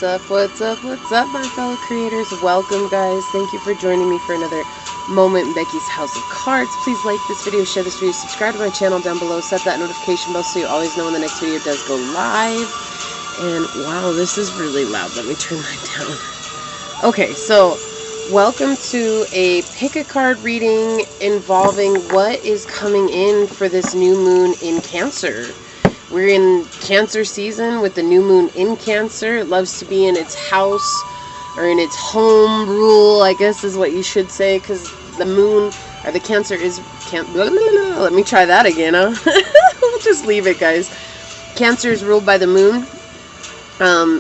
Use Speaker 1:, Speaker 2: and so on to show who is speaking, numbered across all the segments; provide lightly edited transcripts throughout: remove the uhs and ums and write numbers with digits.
Speaker 1: What's up, what's up, what's up, my fellow creators? Welcome, guys. Thank you for joining me for another moment in Becky's House of Cards. Please like this video, share this video, subscribe to my channel down below, set that notification bell so you always know when the next video does go live. And wow, this is really loud. Let me turn that down. Okay, so welcome to a pick a card reading involving what is coming in for this new moon in Cancer. We're in Cancer season with the new moon in Cancer. It loves to be in its house or in its home rule, I guess is what you should say, because the moon or the Cancer is let me try that again, huh? We'll just leave it, guys. Cancer is ruled by the moon.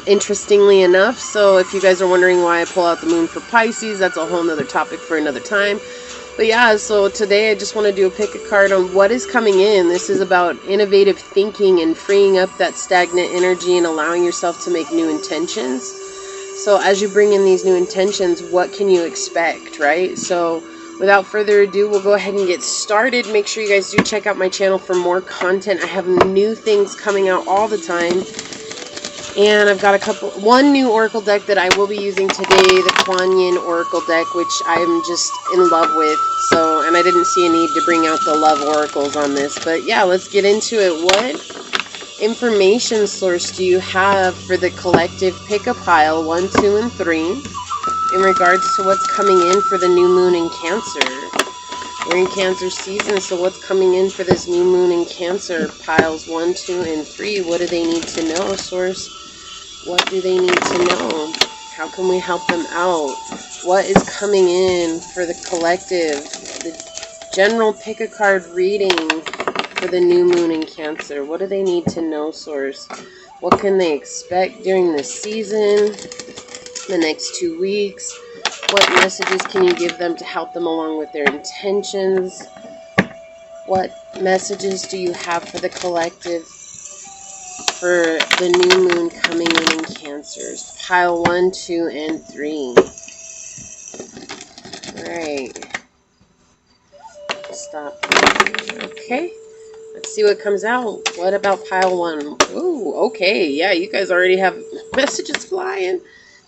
Speaker 1: Interestingly enough, so if you guys are wondering why I pull out the moon for Pisces, that's a whole nother topic for another time. But yeah, so today I just want to do a pick a card on what is coming in. This is about innovative thinking and freeing up that stagnant energy and allowing yourself to make new intentions. So as you bring in these new intentions, what can you expect, right? So without further ado, we'll go ahead and get started. Make sure you guys do check out my channel for more content. I have new things coming out all the time. And I've got one new oracle deck that I will be using today, the Kuan Yin oracle deck, which I'm just in love with. So, and I didn't see a need to bring out the love oracles on this. But yeah, let's get into it. What information source do you have for the collective pick a pile 1, 2, and 3 in regards to what's coming in for the new moon in Cancer? We're in Cancer season, so what's coming in for this new moon in Cancer? Piles 1, 2, and 3. What do they need to know, source? What do they need to know? How can we help them out? What is coming in for the collective? The general pick a card reading for the new moon in Cancer. What do they need to know, source? What can they expect during this season? The next 2 weeks? What messages can you give them to help them along with their intentions? What messages do you have for the collective for the new moon coming in Cancers? Pile 1, 2, and 3. Alright. Stop. Okay. Let's see what comes out. What about pile 1? Ooh, okay. Yeah, you guys already have messages flying.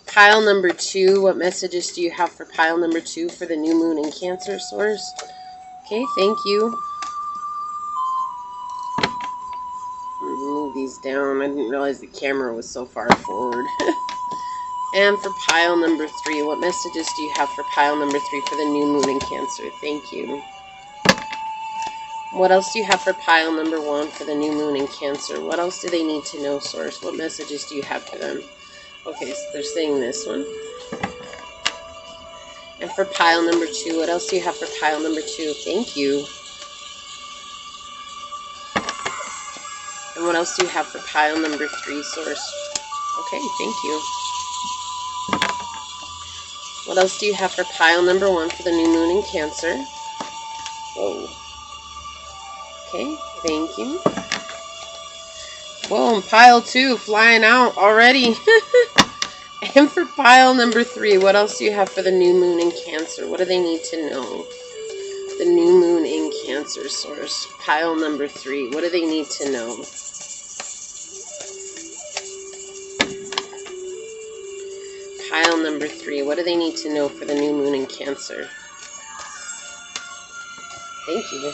Speaker 1: Pile number 2. What messages do you have for pile number 2 for the new moon in Cancer, source? Okay, thank you. Move these down. I didn't realize the camera was so far forward. And for pile number 3, what messages do you have for pile number 3 for the new moon in Cancer? Thank you. What else do you have for pile number 1 for the new moon in Cancer? What else do they need to know, source? What messages do you have for them? Okay, so they're saying this one. And for pile number 2, what else do you have for pile number 2? Thank you. And what else do you have for pile number 3, source? Okay, thank you. What else do you have for pile number 1 for the new moon in Cancer? Whoa. Okay, thank you. Whoa, and pile 2 flying out already. And for pile number 3, what else do you have for the new moon in Cancer? What do they need to know? The new moon in Cancer, source. Pile number 3, what do they need to know? Pile number 3, what do they need to know for the new moon in Cancer? Thank you.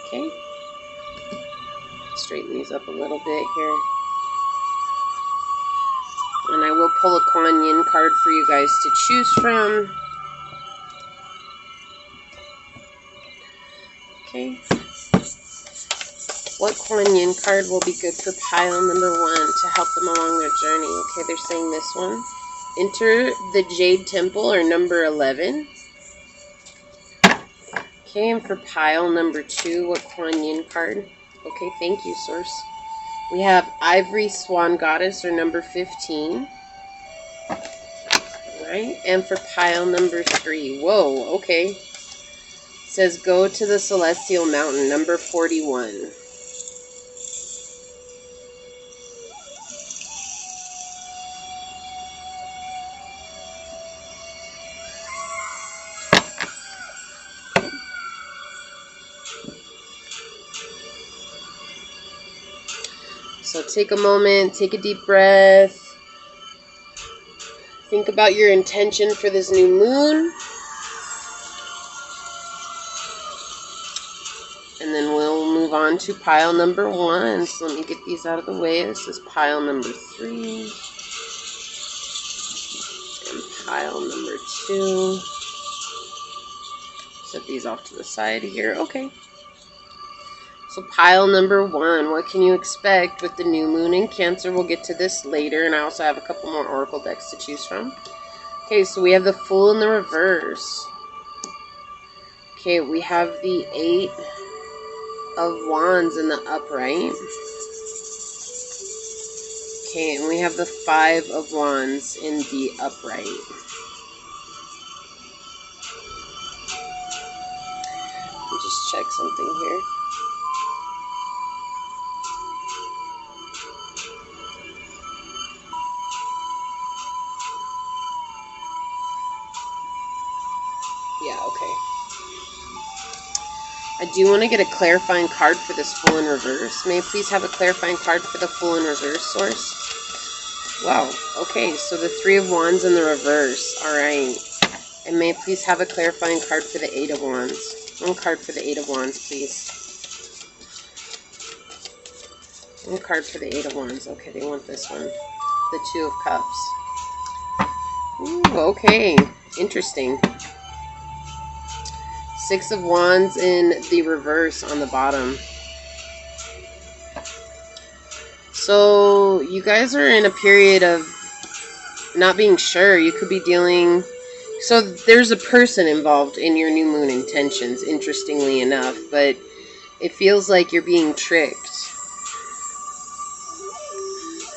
Speaker 1: Okay. Straighten these up a little bit here. And I will pull a Kuan Yin card for you guys to choose from. Okay. What Kuan Yin card will be good for pile number 1 to help them along their journey? Okay, they're saying this one. Enter the Jade Temple, or number 11. Okay, and for pile number 2, what Kuan Yin card? Okay, thank you, source. We have Ivory Swan Goddess, or number 15. Alright, and for pile number 3, whoa, okay. It says go to the Celestial Mountain, number 41. So take a moment, take a deep breath. Think about your intention for this new moon. And then we'll move on to pile number 1. So let me get these out of the way. This is pile number 3. And pile number 2. Set these off to the side here. Okay. So pile number 1, what can you expect with the new moon in Cancer? We'll get to this later, and I also have a couple more oracle decks to choose from. Okay, so we have the Fool in the reverse. Okay, we have the 8 of Wands in the upright. Okay, and we have the 5 of Wands in the upright. Let me just check something here. Yeah, okay. I do want to get a clarifying card for this Fool in reverse. May I please have a clarifying card for the Fool in reverse, source? Wow, okay, so the 3 of Wands in the reverse. Alright. And may I please have a clarifying card for the 8 of Wands? One card for the 8 of Wands, please. One card for the 8 of Wands. Okay, they want this one. The 2 of Cups. Ooh, okay. Interesting. 6 of Wands in the reverse on the bottom. So you guys are in a period of not being sure. You could be dealing... So there's a person involved in your new moon intentions, interestingly enough, but it feels like you're being tricked.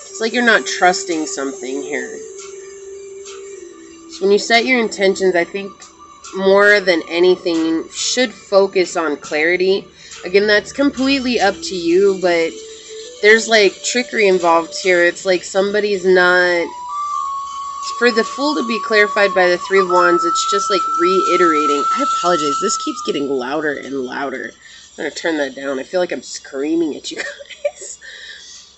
Speaker 1: It's like you're not trusting something here. So when you set your intentions, I think more than anything, you should focus on clarity. Again, that's completely up to you, but there's like trickery involved here. It's like somebody's not... For the Fool to be clarified by the 3 of Wands, it's just like reiterating. I apologize. This keeps getting louder and louder. I'm going to turn that down. I feel like I'm screaming at you guys.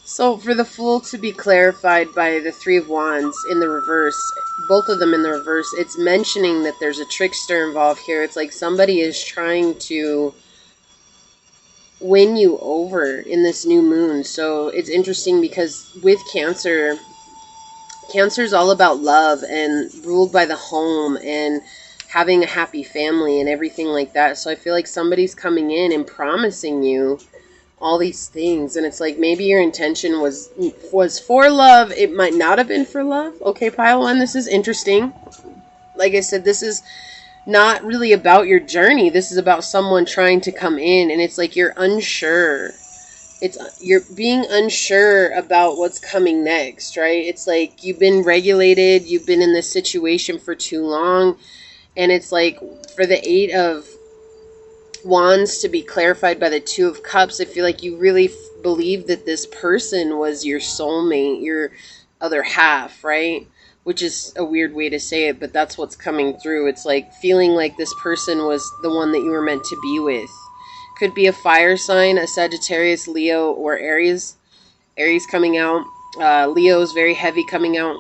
Speaker 1: So for the Fool to be clarified by the 3 of Wands in the reverse, both of them in the reverse, it's mentioning that there's a trickster involved here. It's like somebody is trying to win you over in this new moon. So it's interesting because with Cancer... Cancer is all about love and ruled by the home and having a happy family and everything like that. So I feel like somebody's coming in and promising you all these things. And it's like maybe your intention was for love. It might not have been for love. Okay, pile 1, this is interesting. Like I said, this is not really about your journey. This is about someone trying to come in, and it's like you're unsure. You're being unsure about what's coming next, right? It's like you've been regulated, you've been in this situation for too long, and it's like for the 8 of Wands to be clarified by the 2 of Cups, I feel like you really believe that this person was your soulmate, your other half, right? Which is a weird way to say it, but that's what's coming through. It's like feeling like this person was the one that you were meant to be with. Could be a fire sign, a Sagittarius, Leo, or Aries. Aries coming out. Leo is very heavy coming out.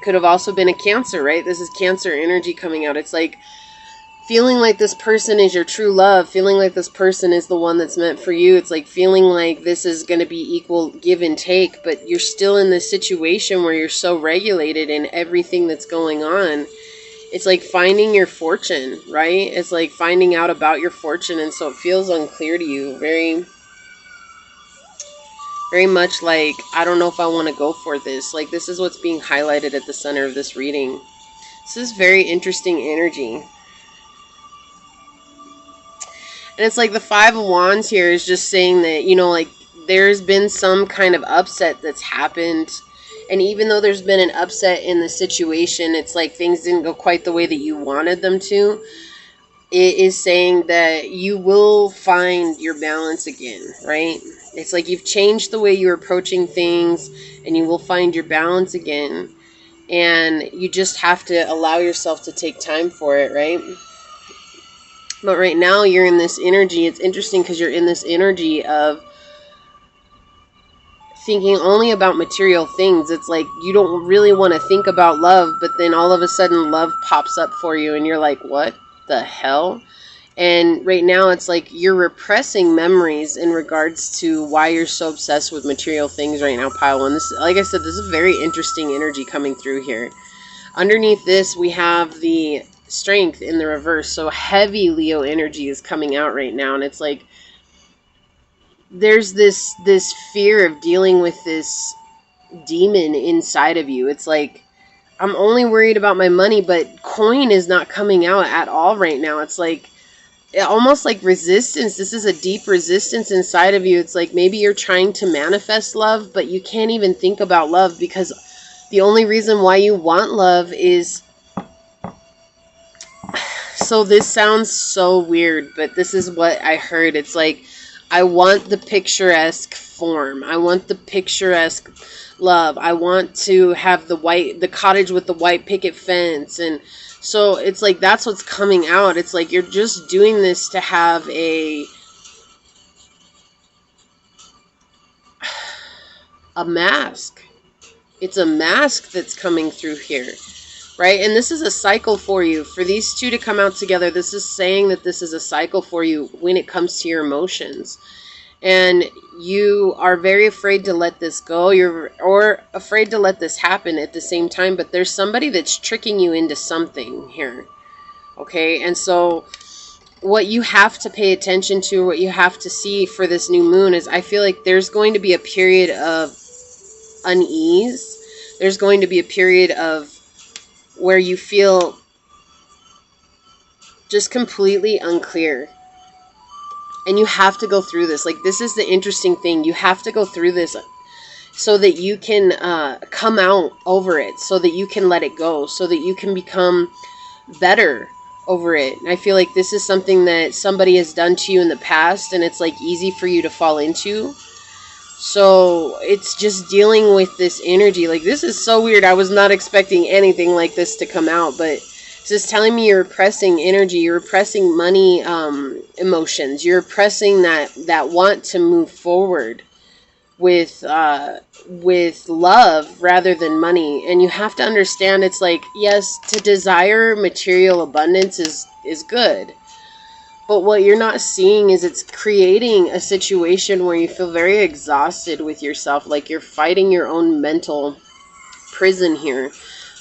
Speaker 1: Could have also been a Cancer, right? This is Cancer energy coming out. It's like feeling like this person is your true love. Feeling like this person is the one that's meant for you. It's like feeling like this is going to be equal give and take. But you're still in this situation where you're so regulated in everything that's going on. It's like finding your fortune, right? It's like finding out about your fortune, and so it feels unclear to you. Very, very much like, I don't know if I want to go for this. Like, this is what's being highlighted at the center of this reading. This is very interesting energy. And it's like the 5 of Wands here is just saying that, you know, like, there's been some kind of upset that's happened. And even though there's been an upset in the situation, it's like things didn't go quite the way that you wanted them to. It is saying that you will find your balance again, right? It's like you've changed the way you're approaching things, and you will find your balance again. And you just have to allow yourself to take time for it, right? But right now you're in this energy. It's interesting because you're in this energy of thinking only about material things. It's like you don't really want to think about love, but then all of a sudden love pops up for you and you're like, what the hell? And right now it's like you're repressing memories in regards to why you're so obsessed with material things right now, pile one. This, like I said, this is a very interesting energy coming through here. Underneath this, we have the strength in the reverse. So heavy Leo energy is coming out right now. And it's like there's this fear of dealing with this demon inside of you. It's like, I'm only worried about my money, but coin is not coming out at all right now. It's like almost like resistance. This is a deep resistance inside of you. It's like maybe you're trying to manifest love, but you can't even think about love because the only reason why you want love is... So this sounds so weird, but this is what I heard. It's like, I want the picturesque form. I want the picturesque love. I want to have the cottage with the white picket fence. And so it's like, that's what's coming out. It's like, you're just doing this to have a mask. It's a mask that's coming through here, right? And this is a cycle for you. For these two to come out together, this is saying that this is a cycle for you when it comes to your emotions. And you are very afraid to let this go. Or afraid to let this happen at the same time. But there's somebody that's tricking you into something here. Okay? And so what you have to pay attention to, what you have to see for this new moon is, I feel like there's going to be a period of unease. There's going to be a period of where you feel just completely unclear. And you have to go through this. Like, this is the interesting thing. You have to go through this so that you can come out over it, so that you can let it go, so that you can become better over it. And I feel like this is something that somebody has done to you in the past, and it's like easy for you to fall into. So it's just dealing with this energy. Like, this is so weird. I was not expecting anything like this to come out, but it's just telling me you're repressing energy. You're repressing money, emotions. You're repressing that want to move forward with love rather than money. And you have to understand, it's like, yes, to desire material abundance is good. But what you're not seeing is it's creating a situation where you feel very exhausted with yourself. Like you're fighting your own mental prison here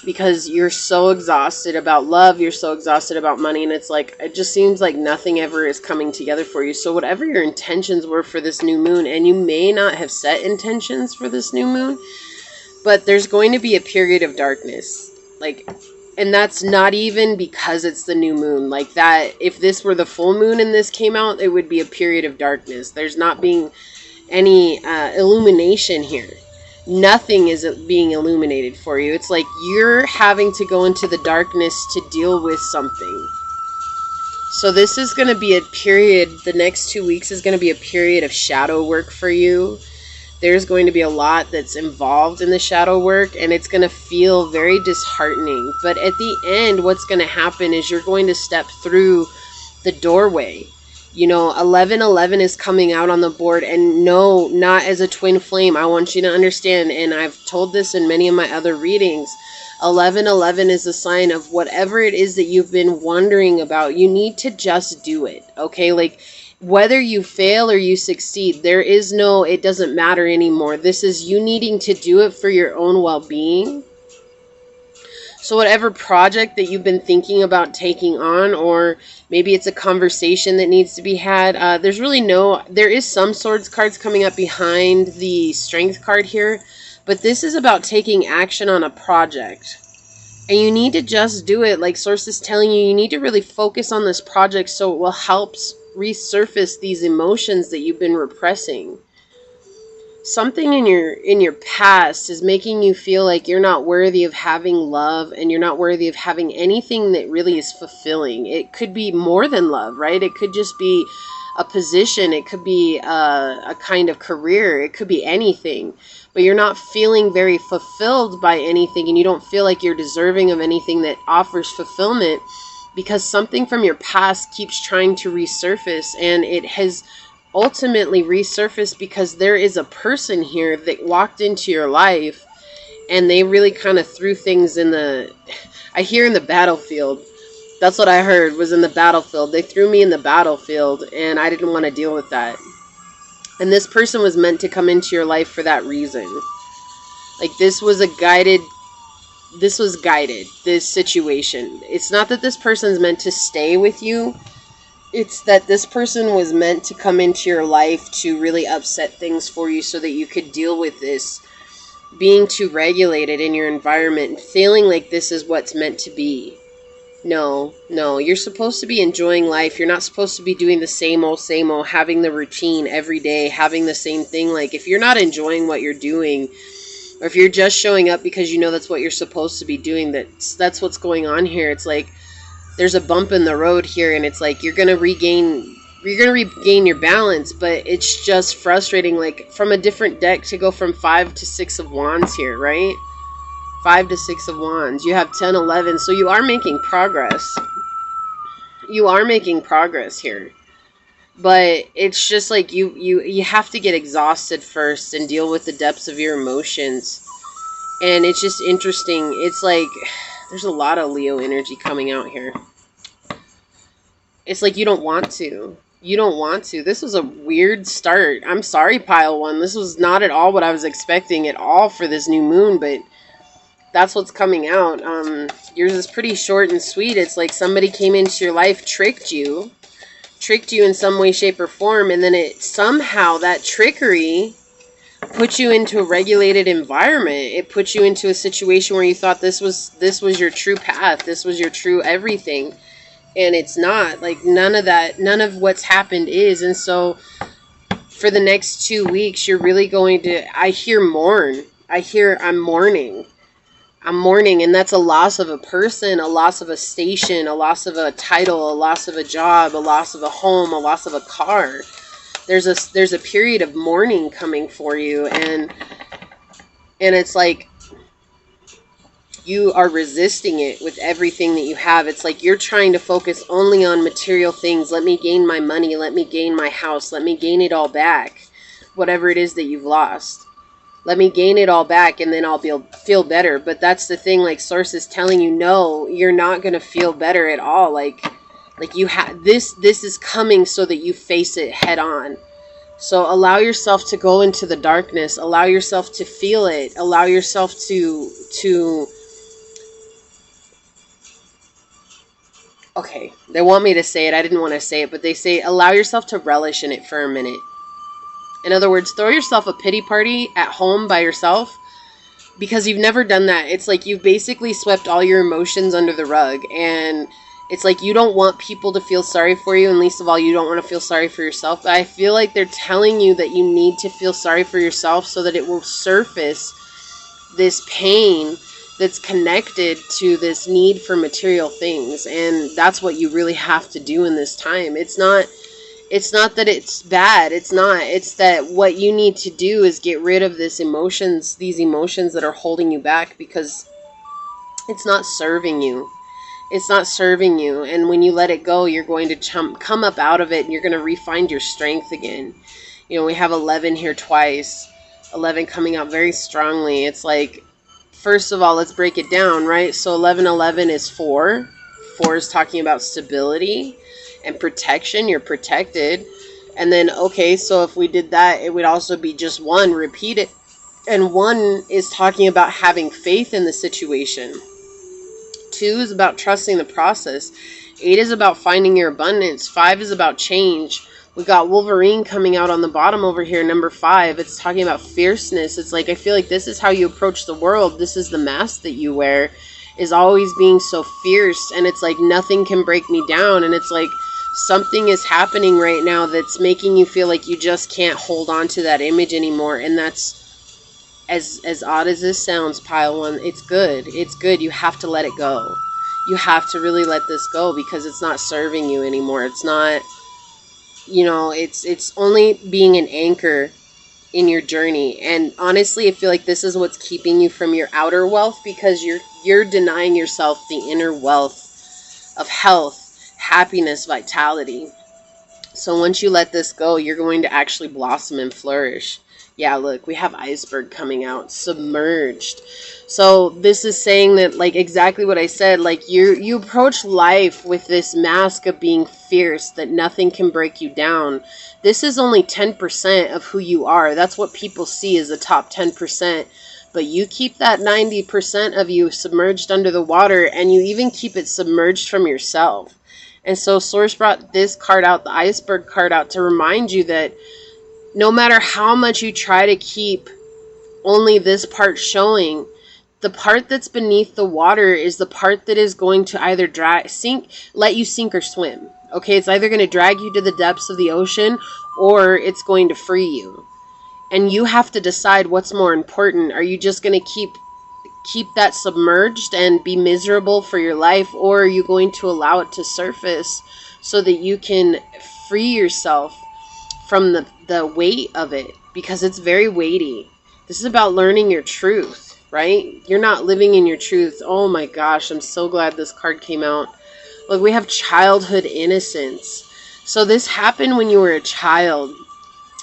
Speaker 1: because you're so exhausted about love. You're so exhausted about money. And it's like, it just seems like nothing ever is coming together for you. So whatever your intentions were for this new moon, and you may not have set intentions for this new moon, but there's going to be a period of darkness. Like, and that's not even because it's the new moon. Like that, if this were the full moon and this came out, it would be a period of darkness. There's not being any illumination here. Nothing is being illuminated for you. It's like you're having to go into the darkness to deal with something. So this is going to be a period, the next 2 weeks is going to be a period of shadow work for you. There's going to be a lot that's involved in the shadow work, and it's going to feel very disheartening. But at the end, what's going to happen is you're going to step through the doorway. You know, 1111 is coming out on the board, and no, not as a twin flame. I want you to understand, and I've told this in many of my other readings, 1111 is a sign of whatever it is that you've been wondering about. You need to just do it, okay? Like, whether you fail or you succeed, there is no, it doesn't matter anymore. This is you needing to do it for your own well-being. So whatever project that you've been thinking about taking on, or maybe it's a conversation that needs to be had, there is some swords cards coming up behind the strength card here, but this is about taking action on a project. And you need to just do it. Like Source is telling you, you need to really focus on this project so it will help resurface these emotions that you've been repressing. Something in your past is making you feel like you're not worthy of having love, and you're not worthy of having anything that really is fulfilling. It could be more than love, right? It could just be a position. It could be a kind of career. It could be anything. But you're not feeling very fulfilled by anything, and you don't feel like you're deserving of anything that offers fulfillment, because something from your past keeps trying to resurface, and it has ultimately resurface because there is a person here that walked into your life and they really kind of threw things in the, I hear in the battlefield. That's what I heard, was in the battlefield. They threw me in the battlefield and I didn't want to deal with that. And this person was meant to come into your life for that reason. Like this was guided, this situation. It's not that this person's meant to stay with you. It's that this person was meant to come into your life to really upset things for you so that you could deal with this being too regulated in your environment and feeling like this is what's meant to be. No, you're supposed to be enjoying life. You're not supposed to be doing the same old, having the routine every day, having the same thing. Like if you're not enjoying what you're doing, or if you're just showing up because you know that's what you're supposed to be doing, that's what's going on here. It's like there's a bump in the road here, and it's like you're gonna regain your balance, but it's just frustrating. Like from a different deck to go from 5 to 6 of wands here, right? 5 to 6 of wands. You have 10, 11, so you are making progress. You are making progress here. But it's just like you have to get exhausted first and deal with the depths of your emotions. And it's just interesting. It's like there's a lot of Leo energy coming out here. It's like you don't want to. You don't want to. This was a weird start. I'm sorry, pile one. This was not at all what I was expecting at all for this new moon, but that's what's coming out. Yours is pretty short and sweet. It's like somebody came into your life, tricked you in some way, shape, or form, and then it somehow, that trickery put you into a regulated environment. It put you into a situation where you thought this was your true path, this was your true everything, and it's not. Like none of what's happened is. And so for the next 2 weeks, you're really going to, I hear mourn. I'm mourning, and that's a loss of a person, a loss of a station, a loss of a title, a loss of a job, a loss of a home, a loss of a car. There's a period of mourning coming for you, and it's like you are resisting it with everything that you have. It's like you're trying to focus only on material things. Let me gain my money, let me gain my house, let me gain it all back, whatever it is that you've lost. Let me gain it all back and then I'll feel better. But that's the thing, like Source is telling you, no, you're not going to feel better at all. Like you have this is coming so that you face it head on. So allow yourself to go into the darkness, allow yourself to feel it, allow yourself to okay, they want me to say it. I didn't want to say it, but they say allow yourself to relish in it for a minute. In other words, throw yourself a pity party at home by yourself because you've never done that. It's like you've basically swept all your emotions under the rug, and it's like you don't want people to feel sorry for you, and least of all, you don't want to feel sorry for yourself. But I feel like they're telling you that you need to feel sorry for yourself so that it will surface this pain that's connected to this need for material things. And that's what you really have to do in this time. It's not that it's bad. It's not. It's that what you need to do is get rid of these emotions that are holding you back because it's not serving you. It's not serving you. And when you let it go, you're going to come up out of it and you're going to re-find your strength again. You know, we have 11 here twice. 11 coming out very strongly. It's like, first of all, let's break it down, right? So 11 is 4. 4 is talking about stability and protection. You're protected. And then, okay, so if we did that, it would also be just 1. Repeat it. And 1 is talking about having faith in the situation. 2 is about trusting the process. 8 is about finding your abundance. 5 is about change. We got Wolverine coming out on the bottom over here, number 5. It's talking about fierceness. It's like, I feel like this is how you approach the world. This is the mask that you wear, is always being so fierce. And it's like, nothing can break me down. And it's like, something is happening right now that's making you feel like you just can't hold on to that image anymore. And that's, as odd as this sounds, pile 1, it's good. It's good. You have to let it go. You have to really let this go because it's not serving you anymore. It's not, you know, it's only being an anchor in your journey. And honestly, I feel like this is what's keeping you from your outer wealth because you're denying yourself the inner wealth of health, happiness, vitality. So once you let this go, you're going to actually blossom and flourish. Yeah, look, we have iceberg coming out, submerged. So this is saying that, like, exactly what I said, like, you approach life with this mask of being fierce, that nothing can break you down. This is only 10% of who you are. That's what people see as the top 10%. But you keep that 90% of you submerged under the water, and you even keep it submerged from yourself. And so Source brought this card out, the iceberg card out, to remind you that no matter how much you try to keep only this part showing, the part that's beneath the water is the part that is going to either let you sink or swim. Okay, it's either going to drag you to the depths of the ocean, or it's going to free you. And you have to decide what's more important. Are you just going to keep that submerged and be miserable for your life, or are you going to allow it to surface so that you can free yourself from the weight of it? Because it's very weighty. This is about learning your truth, right? You're not living in your truth. Oh my gosh, I'm so glad this card came out. Look, we have childhood innocence. So this happened when you were a child.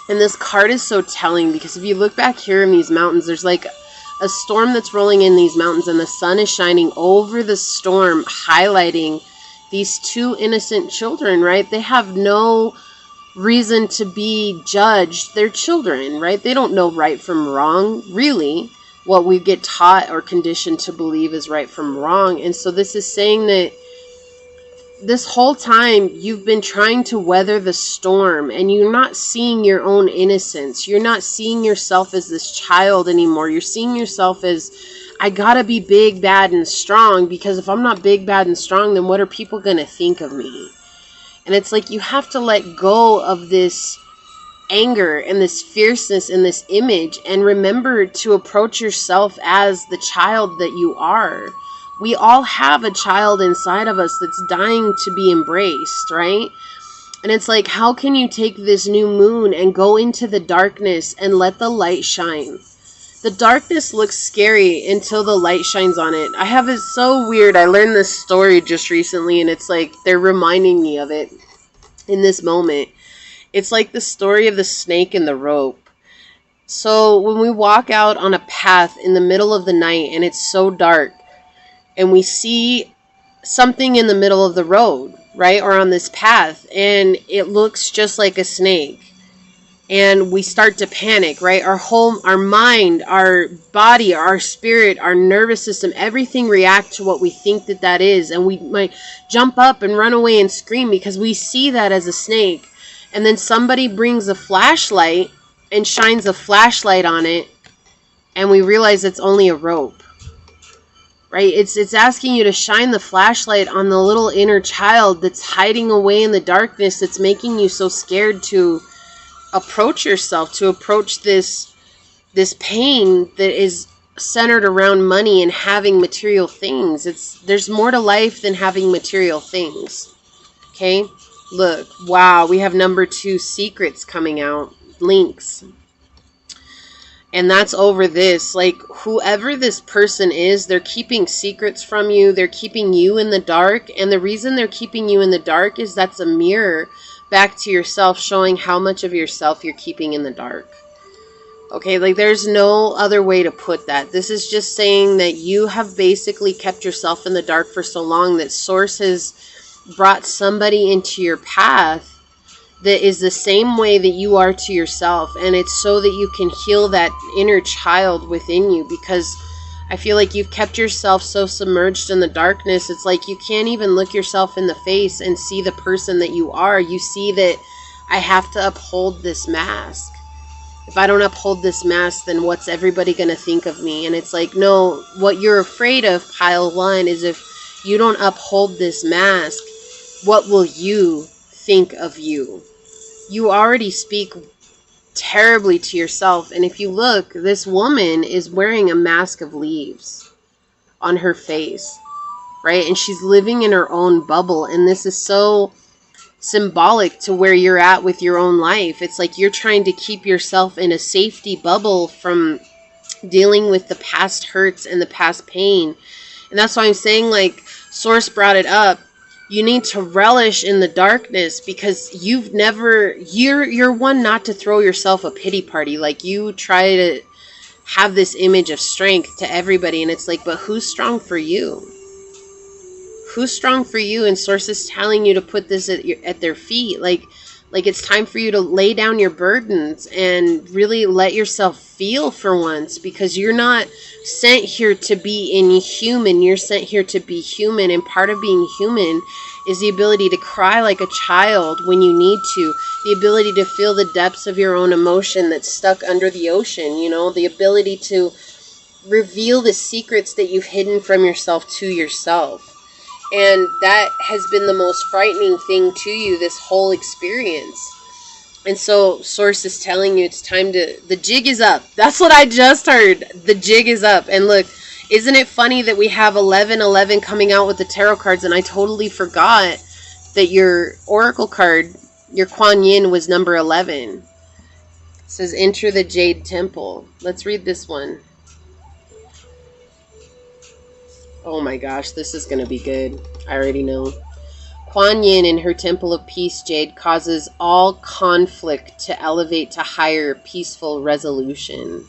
Speaker 1: And this card is so telling, because if you look back here in these mountains, there's like a storm that's rolling in these mountains, and the sun is shining over the storm, highlighting these two innocent children, right? They have no reason to be judged. They're children, right? They don't know right from wrong, really. What we get taught or conditioned to believe is right from wrong. And so this is saying that this whole time you've been trying to weather the storm, and you're not seeing your own innocence. You're not seeing yourself as this child anymore. You're seeing yourself as, I gotta be big, bad, and strong, because if I'm not big, bad, and strong, then what are people gonna think of me? And it's like you have to let go of this anger and this fierceness and this image, and remember to approach yourself as the child that you are. We all have a child inside of us that's dying to be embraced, right? And it's like, how can you take this new moon and go into the darkness and let the light shine? The darkness looks scary until the light shines on it. It's so weird. I learned this story just recently, and it's like they're reminding me of it in this moment. It's like the story of the snake and the rope. So when we walk out on a path in the middle of the night and it's so dark, and we see something in the middle of the road, right, or on this path, and it looks just like a snake, and we start to panic, right? Our mind, our body, our spirit, our nervous system, everything react to what we think that is, and we might jump up and run away and scream because we see that as a snake. And then somebody brings a flashlight and shines a flashlight on it, and we realize it's only a rope. Right? It's asking you to shine the flashlight on the little inner child that's hiding away in the darkness, that's making you so scared to approach yourself, to approach this pain that is centered around money and having material things. There's more to life than having material things. Okay? Look, wow, we have number 2, secrets coming out, links. And that's over this. Like, whoever this person is, they're keeping secrets from you. They're keeping you in the dark. And the reason they're keeping you in the dark is that's a mirror back to yourself, showing how much of yourself you're keeping in the dark. Okay, like there's no other way to put that. This is just saying that you have basically kept yourself in the dark for so long that Source has brought somebody into your path that is the same way that you are to yourself, and it's so that you can heal that inner child within you, because I feel like you've kept yourself so submerged in the darkness. It's like you can't even look yourself in the face and see the person that you are. You see that I have to uphold this mask. If I don't uphold this mask, then what's everybody going to think of me? And it's like, no, what you're afraid of, pile 1, is if you don't uphold this mask, what will you think of you? You already speak terribly to yourself. And if you look, this woman is wearing a mask of leaves on her face, right? And she's living in her own bubble. And this is so symbolic to where you're at with your own life. It's like you're trying to keep yourself in a safety bubble from dealing with the past hurts and the past pain. And that's why I'm saying, like, Source brought it up. You need to relish in the darkness because you're one not to throw yourself a pity party. Like, you try to have this image of strength to everybody, and it's like, but who's strong for you? Who's strong for you? And Source is telling you to put this at their feet. Like it's time for you to lay down your burdens and really let yourself feel for once, because you're not sent here to be inhuman. You're sent here to be human, and part of being human is the ability to cry like a child when you need to, the ability to feel the depths of your own emotion that's stuck under the ocean, the ability to reveal the secrets that you've hidden from yourself to yourself. And that has been the most frightening thing to you this whole experience. And so Source is telling you it's time the jig is up. That's what I just heard. The jig is up. And look, isn't it funny that we have 1111 coming out with the tarot cards, and I totally forgot that your oracle card, your Kuan Yin, was number 11. It says, enter the Jade Temple. Let's read this one. Oh my gosh, this is going to be good. I already know. Kuan Yin in her Temple of Peace Jade causes all conflict to elevate to higher peaceful resolution.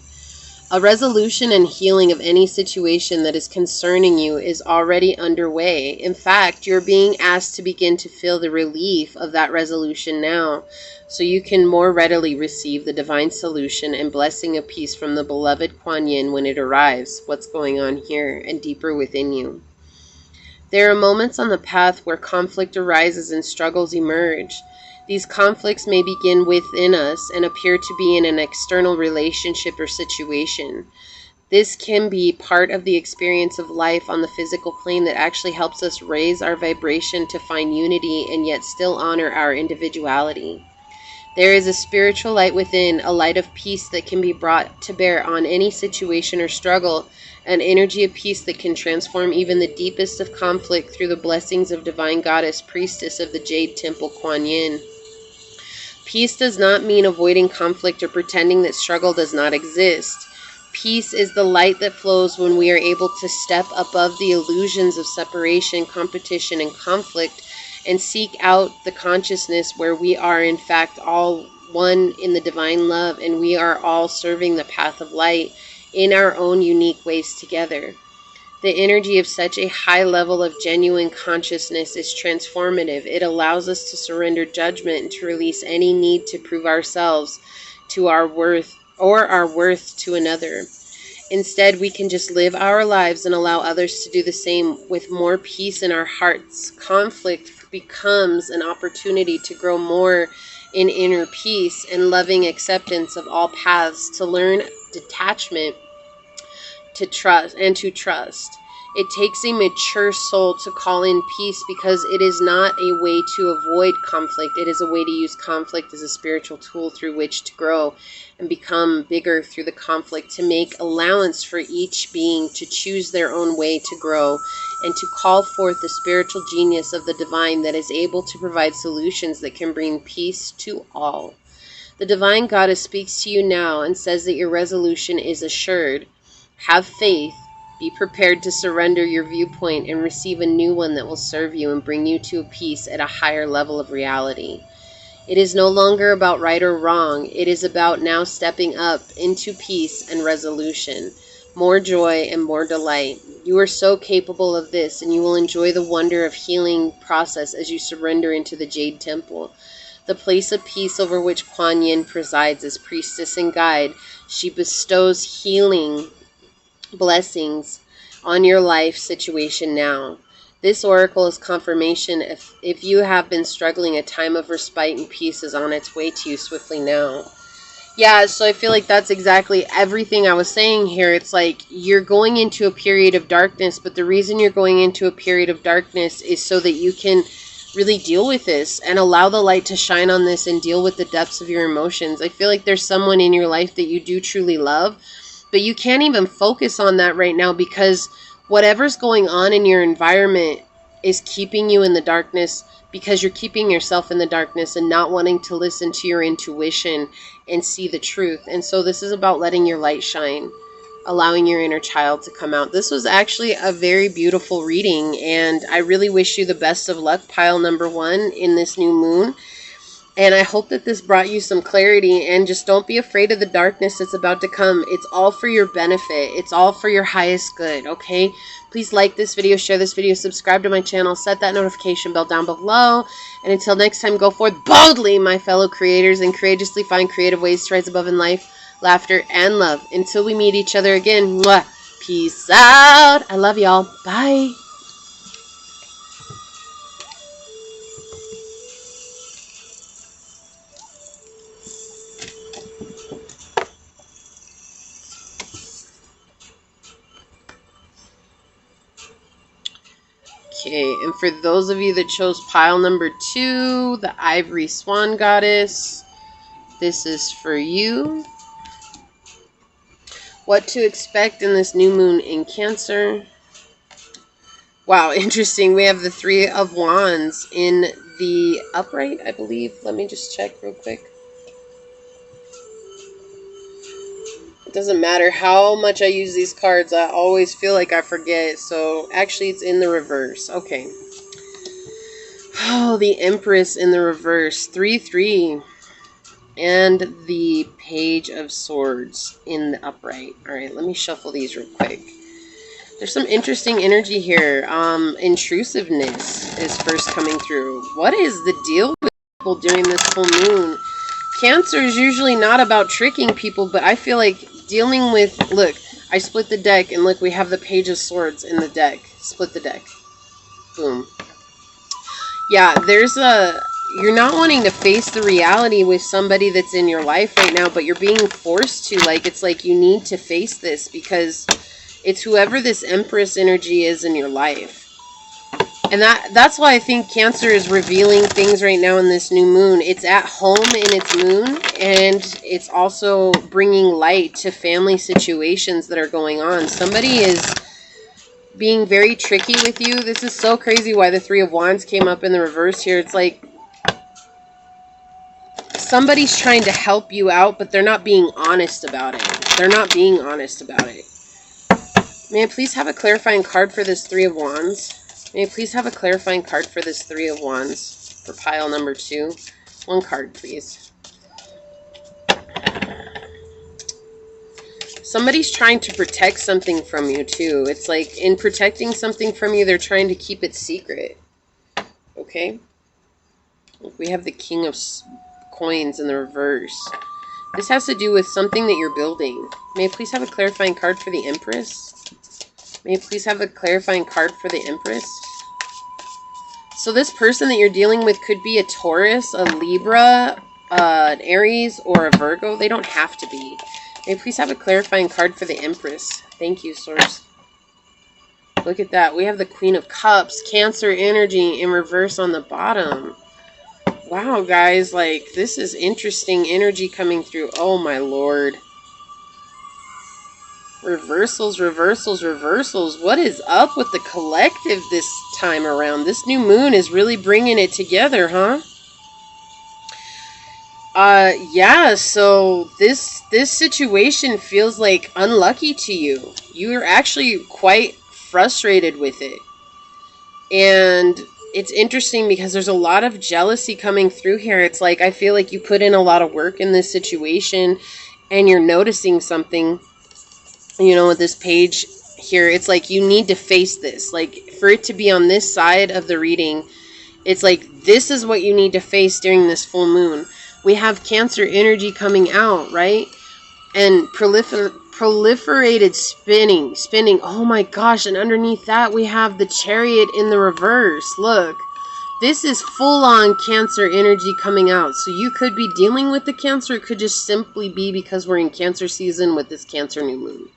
Speaker 1: A resolution and healing of any situation that is concerning you is already underway. In fact, you're being asked to begin to feel the relief of that resolution now, so you can more readily receive the divine solution and blessing of peace from the beloved Kuan Yin when it arrives. What's going on here and deeper within you? There are moments on the path where conflict arises and struggles emerge. These conflicts may begin within us and appear to be in an external relationship or situation. This can be part of the experience of life on the physical plane that actually helps us raise our vibration to find unity and yet still honor our individuality. There is a spiritual light within, a light of peace that can be brought to bear on any situation or struggle, an energy of peace that can transform even the deepest of conflict through the blessings of Divine Goddess, Priestess of the Jade Temple, Kuan Yin. Peace does not mean avoiding conflict or pretending that struggle does not exist. Peace is the light that flows when we are able to step above the illusions of separation, competition, and conflict, and seek out the consciousness where we are in fact all one in the divine love, and we are all serving the path of light in our own unique ways together. The energy of such a high level of genuine consciousness is transformative. It allows us to surrender judgment and to release any need to prove ourselves to our worth to another. Instead, we can just live our lives and allow others to do the same with more peace in our hearts. Conflict becomes an opportunity to grow more in inner peace and loving acceptance of all paths, to learn detachment, to trust. It takes a mature soul to call in peace, because it is not a way to avoid conflict. It is a way to use conflict as a spiritual tool through which to grow and become bigger through the conflict, to make allowance for each being to choose their own way to grow and to call forth the spiritual genius of the divine that is able to provide solutions that can bring peace to all. The Divine Goddess speaks to you now and says that your resolution is assured. Have faith. Be prepared to surrender your viewpoint and receive a new one that will serve you and bring you to a peace at a higher level of reality. It is no longer about right or wrong. It is about now stepping up into peace and resolution, more joy and more delight. You are so capable of this, and you will enjoy the wonder of healing process as you surrender into the Jade Temple, the place of peace over which Kuan Yin presides as priestess and guide. She bestows healing blessings on your life situation now. This oracle is confirmation. If you have been struggling, a time of respite and peace is on its way to you swiftly now. Yeah, so I feel like that's exactly everything I was saying here. It's like you're going into a period of darkness, but the reason you're going into a period of darkness is so that you can really deal with this and allow the light to shine on this and deal with the depths of your emotions. I feel like there's someone in your life that you do truly love, but you can't even focus on that right now because whatever's going on in your environment is keeping you in the darkness, because you're keeping yourself in the darkness and not wanting to listen to your intuition and see the truth. And so this is about letting your light shine. allowing your inner child to come out. This was actually a very beautiful reading, and I really wish you the best of luck, pile number 1, in this new moon. And I hope that this brought you some clarity, and just don't be afraid of the darkness that's about to come. It's all for your benefit. It's all for your highest good, okay? Please like this video, share this video, subscribe to my channel, set that notification bell down below. And until next time, go forth boldly, my fellow creators, and courageously find creative ways to rise above in life, laughter, and love. Until we meet each other again, mwah, peace out. I love y'all. Bye. Okay, and for those of you that chose pile number 2, the Ivory Swan Goddess, this is for you. What to expect in this new moon in Cancer. Wow, interesting. We have the 3 of Wands in the upright, I believe. Let me just check real quick. It doesn't matter how much I use these cards, I always feel like I forget. So actually it's in the reverse. Okay. Oh, the Empress in the reverse. 3-3. And the Page of Swords in the upright. Alright, let me shuffle these real quick. There's some interesting energy here. Intrusiveness is first coming through. What is the deal with people during this full moon? Cancer is usually not about tricking people, but I feel like dealing with... Look, I split the deck, and look, we have the Page of Swords in the deck. Split the deck. Boom. Yeah, there's a... You're not wanting to face the reality with somebody that's in your life right now, but you're being forced to. Like, it's like you need to face this because it's whoever this Empress energy is in your life. And that's why I think Cancer is revealing things right now in this new moon. It's at home in its moon, and it's also bringing light to family situations that are going on. Somebody is being very tricky with you. This is so crazy why the 3 of Wands came up in the reverse here. It's like somebody's trying to help you out, but they're not being honest about it. They're not being honest about it. May I please have a clarifying card for this 3 of Wands? May I please have a clarifying card for this 3 of Wands for pile number 2? One card, please. Somebody's trying to protect something from you, too. It's like in protecting something from you, they're trying to keep it secret. Okay? We have the King of Coins in the reverse. This has to do with something that you're building. May I please have a clarifying card for the Empress? May I please have a clarifying card for the Empress? So this person that you're dealing with could be a Taurus, a Libra, an Aries, or a Virgo. They don't have to be. May I please have a clarifying card for the Empress? Thank you, Source. Look at that. We have the Queen of Cups, Cancer energy in reverse on the bottom. Wow, guys, like, this is interesting energy coming through. Oh, my Lord. Reversals, reversals, reversals. What is up with the collective this time around? This new moon is really bringing it together, huh? Yeah, so this situation feels like unlucky to you. You're actually quite frustrated with it. And it's interesting because there's a lot of jealousy coming through here. It's like, I feel like you put in a lot of work in this situation and you're noticing something. You know, with this page here, it's like you need to face this. Like, for it to be on this side of the reading, it's like this is what you need to face during this full moon. We have Cancer energy coming out, right? And proliferated spinning. Oh my gosh, and underneath that we have the Chariot in the reverse. Look, this is full-on Cancer energy coming out. So you could be dealing with the Cancer. It could just simply be because we're in Cancer season with this Cancer new moon.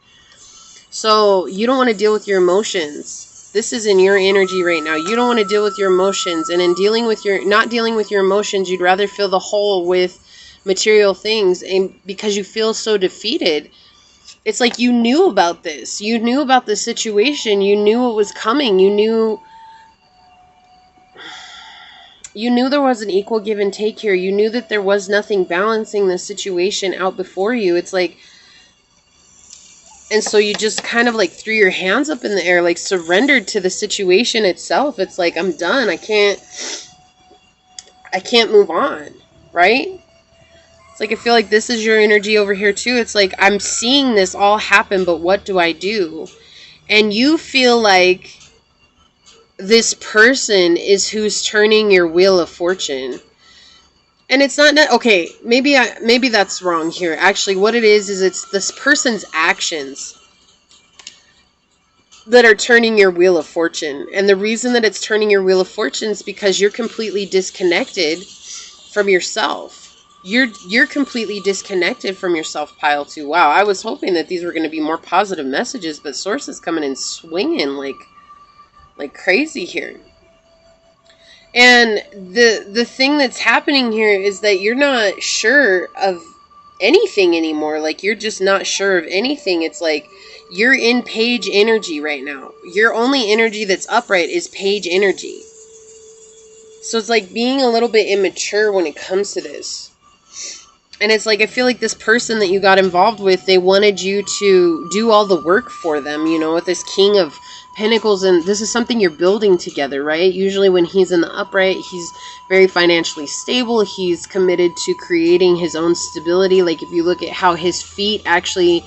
Speaker 1: So you don't want to deal with your emotions. This is in your energy right now. You don't want to deal with your emotions. And in dealing with not dealing with your emotions, you'd rather fill the hole with material things. And because you feel so defeated, it's like you knew about this. You knew about the situation. You knew it was coming. You knew there was an equal give and take here. You knew that there was nothing balancing the situation out before you. It's like And so you just kind of like threw your hands up in the air, like surrendered to the situation itself. It's like, I'm done. I can't move on, right? It's like, I feel like this is your energy over here too. It's like, I'm seeing this all happen, but what do I do? And you feel like this person is who's turning your wheel of fortune. And it's not, okay, maybe that's wrong here. Actually, what it is it's this person's actions that are turning your wheel of fortune. And the reason that it's turning your wheel of fortune is because you're completely disconnected from yourself. You're completely disconnected from yourself, pile 2. Wow, I was hoping that these were going to be more positive messages, but Source is coming in swinging like crazy here. And the thing that's happening here is that you're not sure of anything anymore. Like, you're just not sure of anything. It's like you're in page energy right now. Your only energy that's upright is page energy. So it's like being a little bit immature when it comes to this. And it's like, I feel like this person that you got involved with, they wanted you to do all the work for them, you know, with this King of Pentacles, and this is something you're building together, right? Usually when he's in the upright, he's very financially stable. He's committed to creating his own stability. Like, if you look at how his feet actually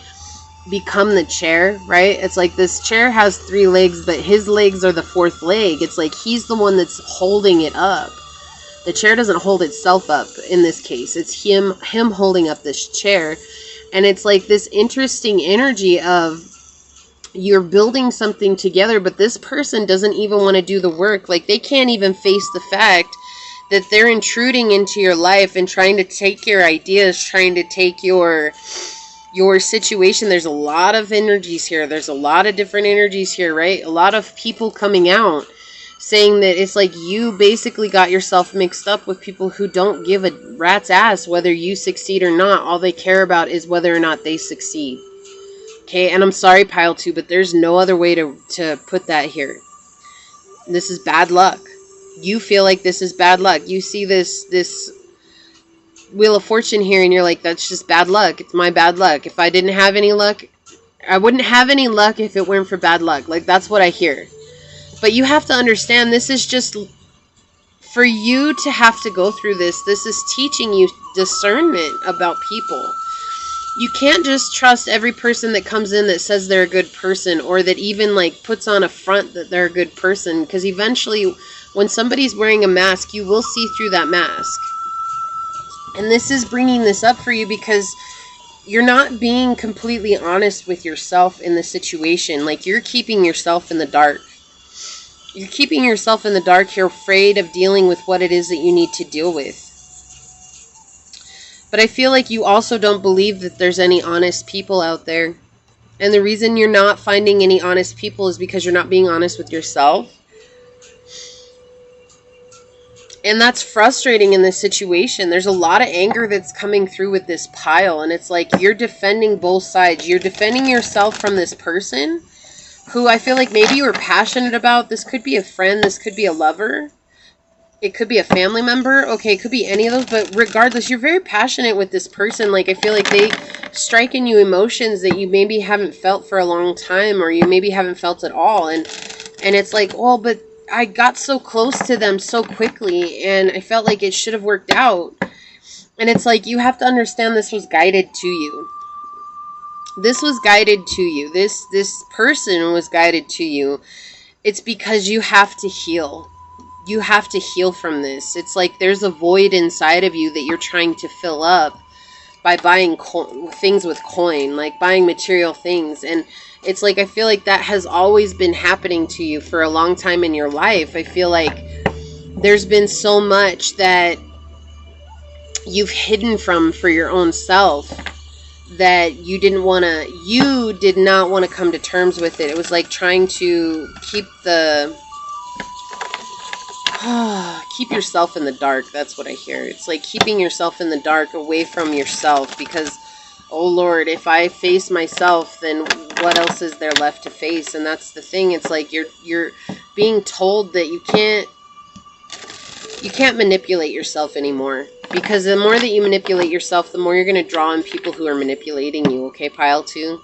Speaker 1: become the chair, right? It's like this chair has 3 legs, but his legs are the 4th leg. It's like he's the one that's holding it up. The chair doesn't hold itself up in this case. It's him holding up this chair. And it's like this interesting energy of you're building something together, but this person doesn't even want to do the work. Like, they can't even face the fact that they're intruding into your life and trying to take your ideas, trying to take your situation. There's a lot of energies here. There's a lot of different energies here, right? A lot of people coming out saying that it's like you basically got yourself mixed up with people who don't give a rat's ass whether you succeed or not. All they care about is whether or not they succeed. Okay, and I'm sorry, pile 2, but there's no other way to put that here. This is bad luck. You feel like this is bad luck. You see this Wheel of Fortune here, and you're like, that's just bad luck. It's my bad luck. If I didn't have any luck, I wouldn't have any luck if it weren't for bad luck. Like, that's what I hear. But you have to understand, this is just for you to have to go through this. This is teaching you discernment about people. You can't just trust every person that comes in that says they're a good person, or that even like puts on a front that they're a good person, because eventually when somebody's wearing a mask, you will see through that mask. And this is bringing this up for you because you're not being completely honest with yourself in the situation. Like, you're keeping yourself in the dark. You're keeping yourself in the dark. You're afraid of dealing with what it is that you need to deal with. But I feel like you also don't believe that there's any honest people out there. And the reason you're not finding any honest people is because you're not being honest with yourself. And that's frustrating in this situation. There's a lot of anger that's coming through with this pile. And it's like you're defending both sides. You're defending yourself from this person who I feel like maybe you were passionate about. This could be a friend. This could be a lover. It could be a family member. Okay, it could be any of those. But regardless, you're very passionate with this person. Like, I feel like they strike in you emotions that you maybe haven't felt for a long time, or you maybe haven't felt at all. And it's like, well, but I got so close to them so quickly, and I felt like it should have worked out. And it's like, you have to understand this was guided to you. This was guided to you. This person was guided to you. It's because you have to heal. You have to heal from this. It's like there's a void inside of you that you're trying to fill up by buying things with coin, like buying material things. And it's like, I feel like that has always been happening to you for a long time in your life. I feel like there's been so much that you've hidden from for your own self that you did not want to come to terms with it. It was like trying to keep yourself in the dark. That's what I hear. It's like keeping yourself in the dark, away from yourself, because, oh Lord, if I face myself, then what else is there left to face? And that's the thing. It's like you're being told that you can't manipulate yourself anymore, because the more that you manipulate yourself, the more you're going to draw in people who are manipulating you. Okay, pile 2.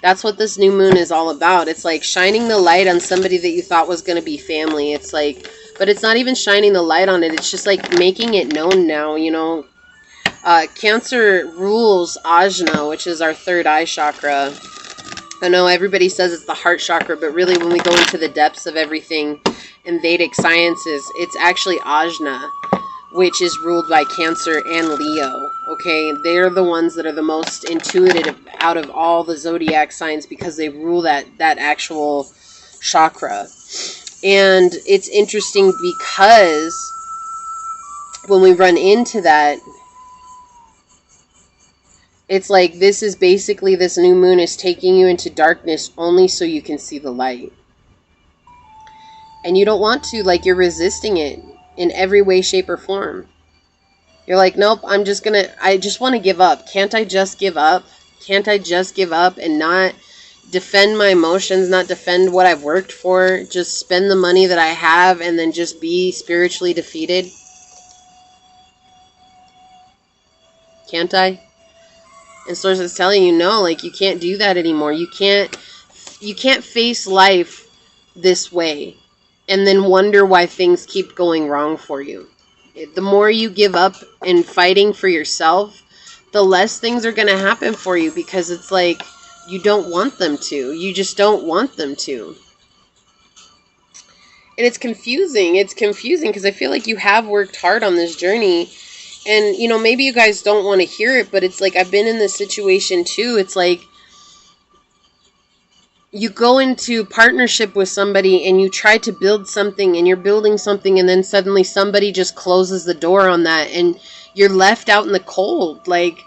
Speaker 1: That's what this new moon is all about. It's like shining the light on somebody that you thought was going to be family. It's like, but it's not even shining the light on it. It's just like making it known now, you know. Cancer rules Ajna, which is our third eye chakra. I know everybody says it's the heart chakra, but really when we go into the depths of everything in Vedic sciences, it's actually Ajna, which is ruled by Cancer and Leo. Okay, they're the ones that are the most intuitive out of all the zodiac signs because they rule that actual chakra. And it's interesting because when we run into that, it's like this is basically, this new moon is taking you into darkness only so you can see the light. And you don't want to, like, you're resisting it in every way, shape, or form. You're like, nope, I just want to give up. Can't I just give up? Can't I just give up and not defend my emotions, not defend what I've worked for, just spend the money that I have and then just be spiritually defeated? Can't I? And Source is telling you, no, like, you can't do that anymore. You can't face life this way and then wonder why things keep going wrong for you. The more you give up in fighting for yourself, the less things are going to happen for you because it's like you don't want them to. You just don't want them to. And it's confusing. It's confusing because I feel like you have worked hard on this journey. And, you know, maybe you guys don't want to hear it, but it's like I've been in this situation too. It's like you go into partnership with somebody and you try to build something and you're building something and then suddenly somebody just closes the door on that and you're left out in the cold. Like,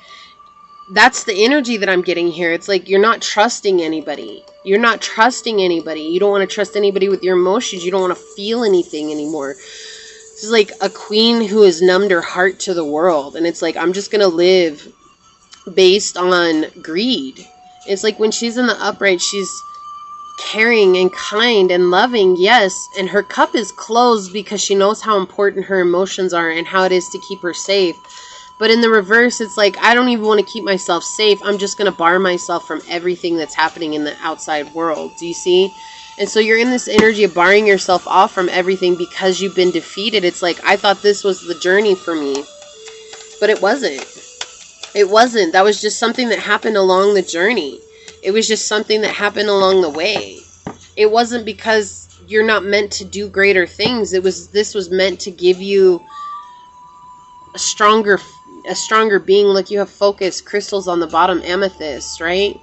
Speaker 1: that's the energy that I'm getting here. It's like you're not trusting anybody. You're not trusting anybody. You don't want to trust anybody with your emotions. You don't want to feel anything anymore. This is like a queen who has numbed her heart to the world. And it's like, I'm just going to live based on greed. It's like when she's in the upright, she's caring and kind and loving, yes, and her cup is closed because she knows how important her emotions are and how it is to keep her safe. But in the reverse, it's like, I don't even want to keep myself safe. I'm just going to bar myself from everything that's happening in the outside world. Do you see? And so you're in this energy of barring yourself off from everything because you've been defeated. It's like, I thought this was the journey for me, but it wasn't. It wasn't. That was just something that happened along the journey. It was just something that happened along the way. It wasn't because you're not meant to do greater things. This was meant to give you a stronger being. Look, you have focus, crystals on the bottom, amethyst, right?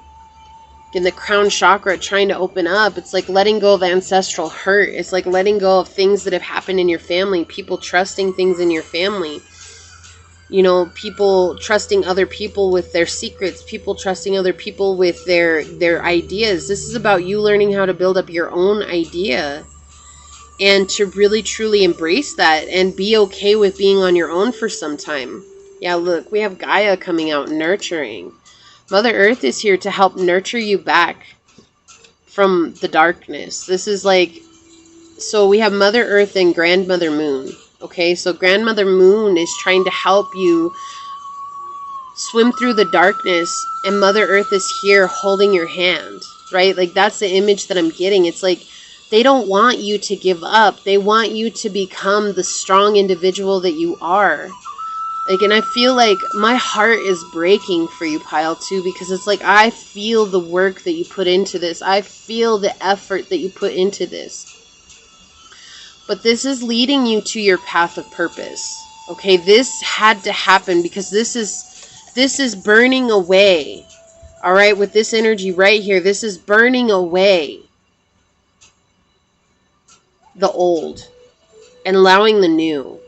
Speaker 1: In the crown chakra, trying to open up. It's like letting go of ancestral hurt. It's like letting go of things that have happened in your family. People trusting things in your family. You know, people trusting other people with their secrets, people trusting other people with their ideas. This is about you learning how to build up your own idea and to really truly embrace that and be okay with being on your own for some time. Yeah, look, we have Gaia coming out, nurturing. Mother Earth is here to help nurture you back from the darkness. This is like, so we have Mother Earth and Grandmother Moon. Okay, so Grandmother Moon is trying to help you swim through the darkness, and Mother Earth is here holding your hand, right? Like, that's the image that I'm getting. It's like they don't want you to give up. They want you to become the strong individual that you are. Like, and I feel like my heart is breaking for you, Pile 2, because it's like I feel the work that you put into this. I feel the effort that you put into this. But this is leading you to your path of purpose. Okay, this had to happen because this is burning away. All right, with this energy right here, this is burning away the old and allowing the new.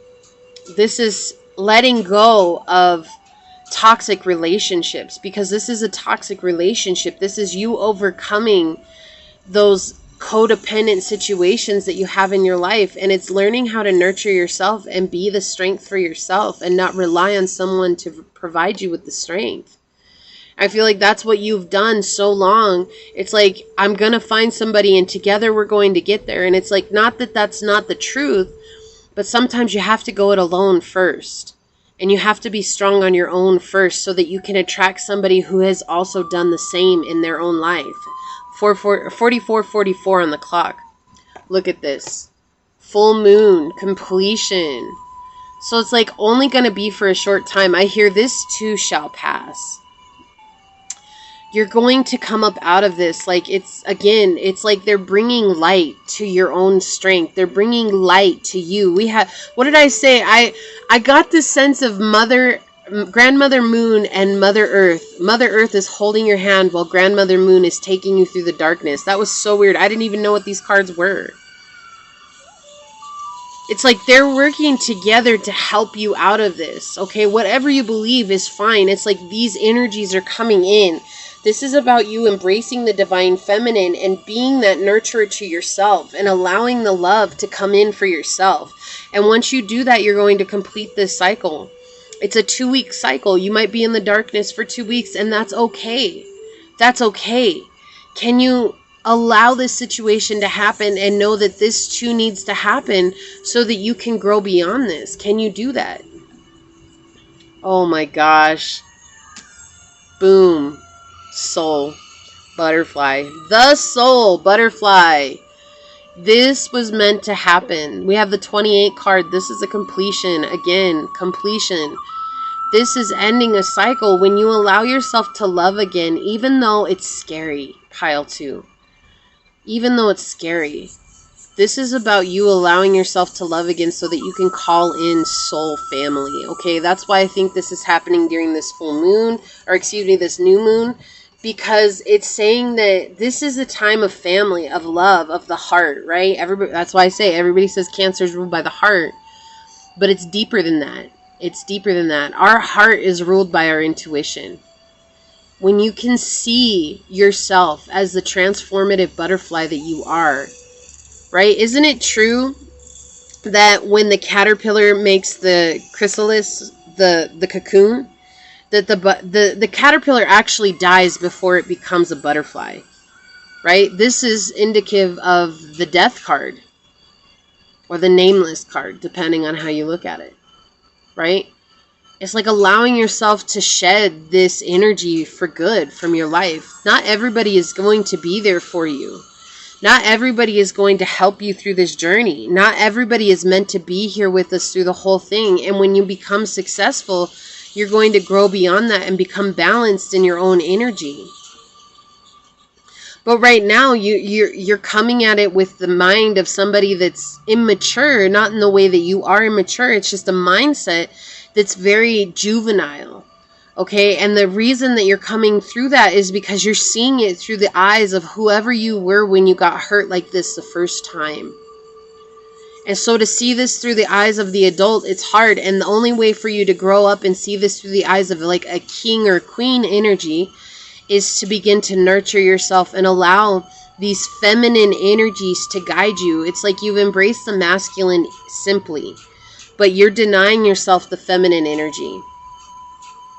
Speaker 1: This is letting go of toxic relationships because this is a toxic relationship. This is you overcoming those codependent situations that you have in your life, and it's learning how to nurture yourself and be the strength for yourself and not rely on someone to provide you with the strength. I feel like that's what you've done so long. It's like, I'm gonna find somebody and together we're going to get there. And it's like, not that that's not the truth, but sometimes you have to go it alone first. And you have to be strong on your own first so that you can attract somebody who has also done the same in their own life. 44:44 on the clock. Look at this. Full moon, completion. So it's like only going to be for a short time. I hear this too shall pass. You're going to come up out of this. Like it's like they're bringing light to your own strength. They're bringing light to you. What did I say? I got this sense of Grandmother Moon and Mother Earth. Mother Earth is holding your hand while Grandmother Moon is taking you through the darkness. That was so weird. I didn't even know what these cards were. It's like they're working together to help you out of this. Okay, whatever you believe is fine. It's like these energies are coming in. This is about you embracing the divine feminine and being that nurturer to yourself and allowing the love to come in for yourself. And once you do that, you're going to complete this cycle. It's a 2-week cycle. You might be in the darkness for 2 weeks, and that's okay. That's okay. Can you allow this situation to happen and know that this too needs to happen so that you can grow beyond this? Can you do that? Oh my gosh. Boom. Soul. Butterfly. The soul. Butterfly. This was meant to happen. We have the 28 card. This is a completion. Again, completion. This is ending a cycle when you allow yourself to love again, even though it's scary. Pile 2. Even though it's scary. This is about you allowing yourself to love again so that you can call in soul family. Okay, that's why I think this is happening during this full moon, or excuse me, this new moon, because it's saying that this is a time of family, of love, of the heart, right? That's why I say everybody says Cancer is ruled by the heart, but it's deeper than that. It's deeper than that. Our heart is ruled by our intuition. When you can see yourself as the transformative butterfly that you are, right? Isn't it true that when the caterpillar makes the chrysalis, the cocoon, that the caterpillar actually dies before it becomes a butterfly, right? This is indicative of the death card or the nameless card, depending on how you look at it, right? It's like allowing yourself to shed this energy for good from your life. Not everybody is going to be there for you. Not everybody is going to help you through this journey. Not everybody is meant to be here with us through the whole thing. And when you become successful, you're going to grow beyond that and become balanced in your own energy. But right now, you're coming at it with the mind of somebody that's immature, not in the way that you are immature. It's just a mindset that's very juvenile. Okay, and the reason that you're coming through that is because you're seeing it through the eyes of whoever you were when you got hurt like this the first time. And so to see this through the eyes of the adult, it's hard. And the only way for you to grow up and see this through the eyes of like a king or queen energy is to begin to nurture yourself and allow these feminine energies to guide you. It's like you've embraced the masculine simply, but you're denying yourself the feminine energy.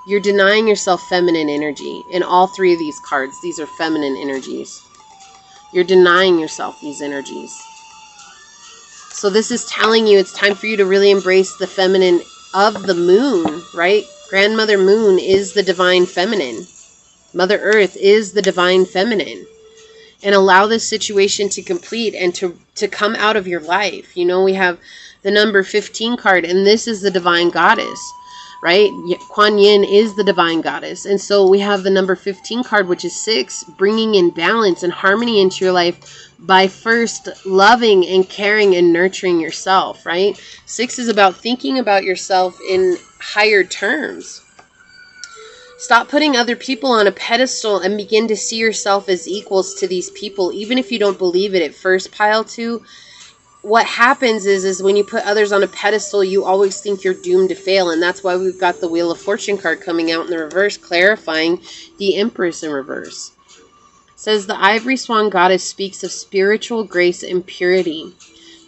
Speaker 1: You're denying yourself feminine energy. In all 3 of these cards, these are feminine energies. You're denying yourself these energies. So this is telling you it's time for you to really embrace the feminine of the moon, right? Grandmother Moon is the divine feminine. Mother Earth is the divine feminine. And allow this situation to complete and to come out of your life. You know, we have the number 15 card, and this is the divine goddess, right? Kuan Yin is the divine goddess. And so we have the number 15 card, which is 6, bringing in balance and harmony into your life by first loving and caring and nurturing yourself, right? 6 is about thinking about yourself in higher terms. Stop putting other people on a pedestal and begin to see yourself as equals to these people, even if you don't believe it at first. Pile 2, what happens is when you put others on a pedestal, you always think you're doomed to fail. And that's why we've got the Wheel of Fortune card coming out in the reverse, clarifying the Empress in reverse. It says the Ivory Swan Goddess speaks of spiritual grace and purity.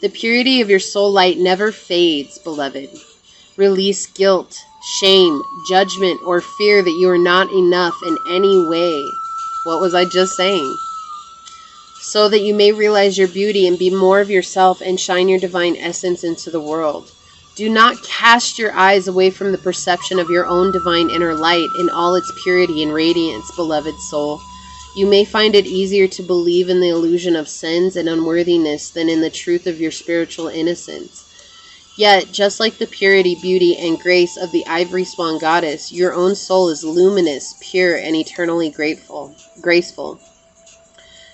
Speaker 1: The purity of your soul light never fades, beloved. Release guilt, shame, judgment, or fear that you are not enough in any way. What was I just saying? So that you may realize your beauty and be more of yourself and shine your divine essence into the world. Do not cast your eyes away from the perception of your own divine inner light in all its purity and radiance, beloved soul. You may find it easier to believe in the illusion of sins and unworthiness than in the truth of your spiritual innocence. Yet, just like the purity, beauty, and grace of the ivory swan goddess, your own soul is luminous, pure, and eternally graceful.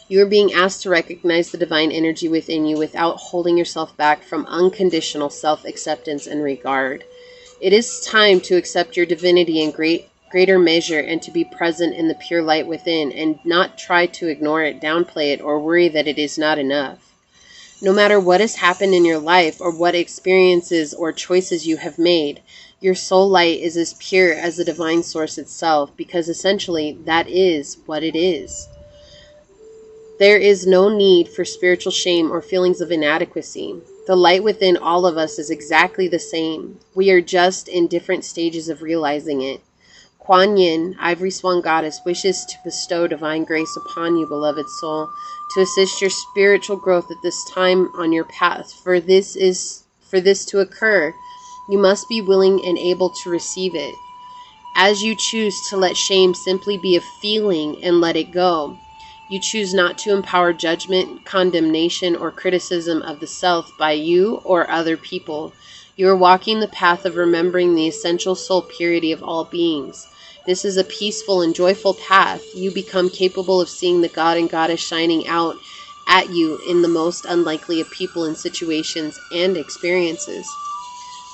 Speaker 1: You are being asked to recognize the divine energy within you without holding yourself back from unconditional self-acceptance and regard. It is time to accept your divinity in greater measure and to be present in the pure light within and not try to ignore it, downplay it, or worry that it is not enough. No matter what has happened in your life or what experiences or choices you have made, your soul light is as pure as the divine source itself, because essentially that is what it is. There is no need for spiritual shame or feelings of inadequacy. The light within all of us is exactly the same. We are just in different stages of realizing it. Kuan Yin, Ivory Swan Goddess, wishes to bestow divine grace upon you, beloved soul, to assist your spiritual growth at this time on your path. For this to occur, you must be willing and able to receive it. As you choose to let shame simply be a feeling and let it go, you choose not to empower judgment, condemnation, or criticism of the self by you or other people. You are walking the path of remembering the essential soul purity of all beings. This is a peaceful and joyful path. You become capable of seeing the God and Goddess shining out at you in the most unlikely of people and situations and experiences.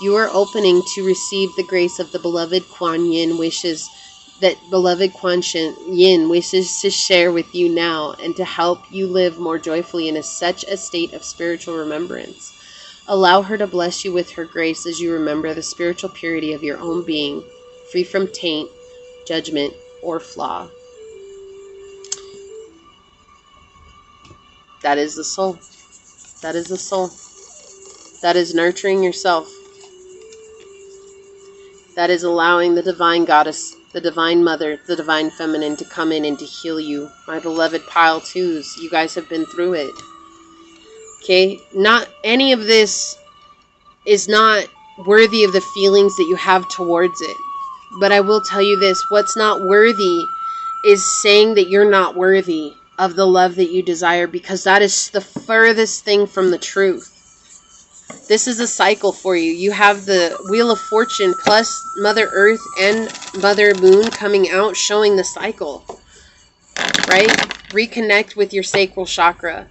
Speaker 1: You are opening to receive the grace of the beloved Kuan Yin wishes to share with you now and to help you live more joyfully in such a state of spiritual remembrance. Allow her to bless you with her grace as you remember the spiritual purity of your own being, free from taint, judgment, or flaw. That is the soul. That is the soul. That is nurturing yourself. That is allowing the divine goddess, the divine mother, the divine feminine to come in and to heal you. My beloved pile twos, you guys have been through it. Okay? Not any of this is not worthy of the feelings that you have towards it. But I will tell you this, what's not worthy is saying that you're not worthy of the love that you desire, because that is the furthest thing from the truth. This is a cycle for you. You have the Wheel of Fortune plus Mother Earth and Mother Moon coming out, showing the cycle, right? Reconnect with your sacral chakra.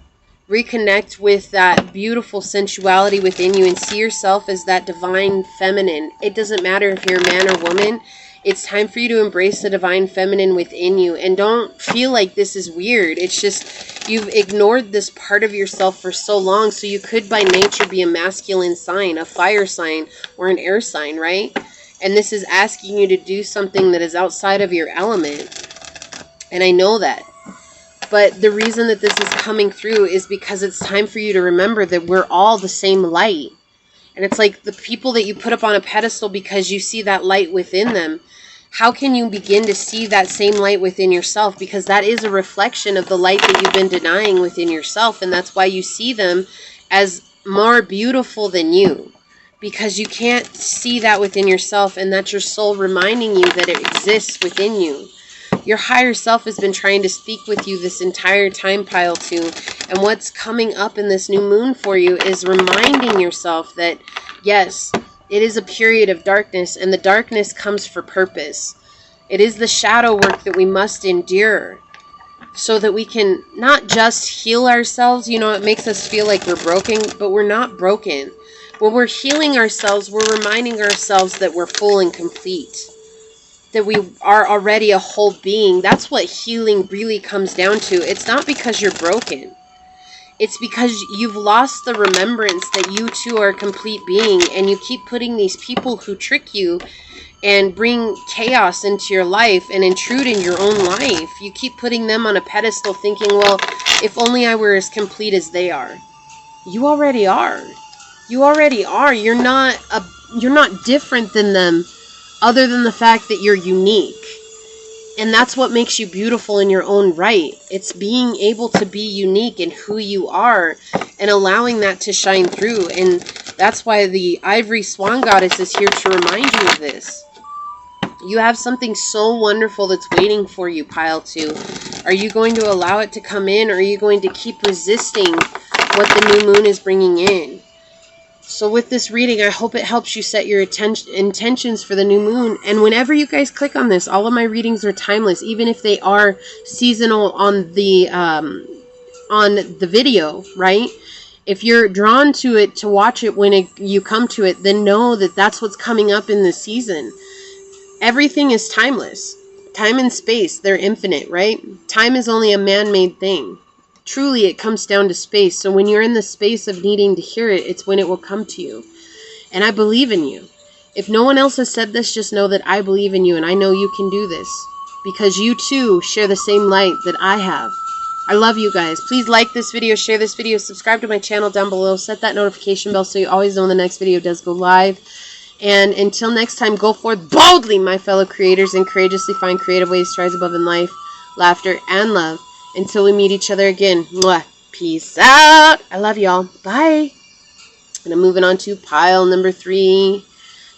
Speaker 1: Reconnect with that beautiful sensuality within you and see yourself as that divine feminine. It doesn't matter if you're a man or woman. It's time for you to embrace the divine feminine within you. And don't feel like this is weird. It's just you've ignored this part of yourself for so long. So you could by nature be a masculine sign, a fire sign, or an air sign, right? And this is asking you to do something that is outside of your element. And I know that. But the reason that this is coming through is because it's time for you to remember that we're all the same light. And it's like the people that you put up on a pedestal because you see that light within them. How can you begin to see that same light within yourself? Because that is a reflection of the light that you've been denying within yourself. And that's why you see them as more beautiful than you. Because you can't see that within yourself, and that's your soul reminding you that it exists within you. Your higher self has been trying to speak with you this entire time, Pile 2. And what's coming up in this new moon for you is reminding yourself that, yes, it is a period of darkness, and the darkness comes for purpose. It is the shadow work that we must endure so that we can not just heal ourselves. You know, it makes us feel like we're broken, but we're not broken. When we're healing ourselves, we're reminding ourselves that we're full and complete. That we are already a whole being. That's what healing really comes down to. It's not because you're broken. It's because you've lost the remembrance that you too are a complete being, and you keep putting these people who trick you and bring chaos into your life and intrude in your own life. You keep putting them on a pedestal thinking, well, if only I were as complete as they are. You already are. You already are. You're not different than them. Other than the fact that you're unique. And that's what makes you beautiful in your own right. It's being able to be unique in who you are and allowing that to shine through. And That's why the Ivory Swan Goddess is here to remind you of this. You have something so wonderful that's waiting for you, pile 2. Are you going to allow it to come in, or are you going to keep resisting what the new moon is bringing in? So with this reading, I hope it helps you set your intentions for the new moon. And whenever you guys click on this, all of my readings are timeless, even if they are seasonal on the video, right? If you're drawn to it to watch it when you come to it, then know that that's what's coming up in this season. Everything is timeless. Time and space, they're infinite, right? Time is only a man-made thing. Truly, it comes down to space. So when you're in the space of needing to hear it, it's when it will come to you. And I believe in you. If no one else has said this, just know that I believe in you, and I know you can do this. Because you too share the same light that I have. I love you guys. Please like this video, share this video, subscribe to my channel down below, set that notification bell so you always know when the next video does go live. And until next time, go forth boldly, my fellow creators, and courageously find creative ways to rise above in life, laughter, and love. Until we meet each other again. Mwah. Peace out. I love y'all. Bye. And I'm moving on to pile number 3.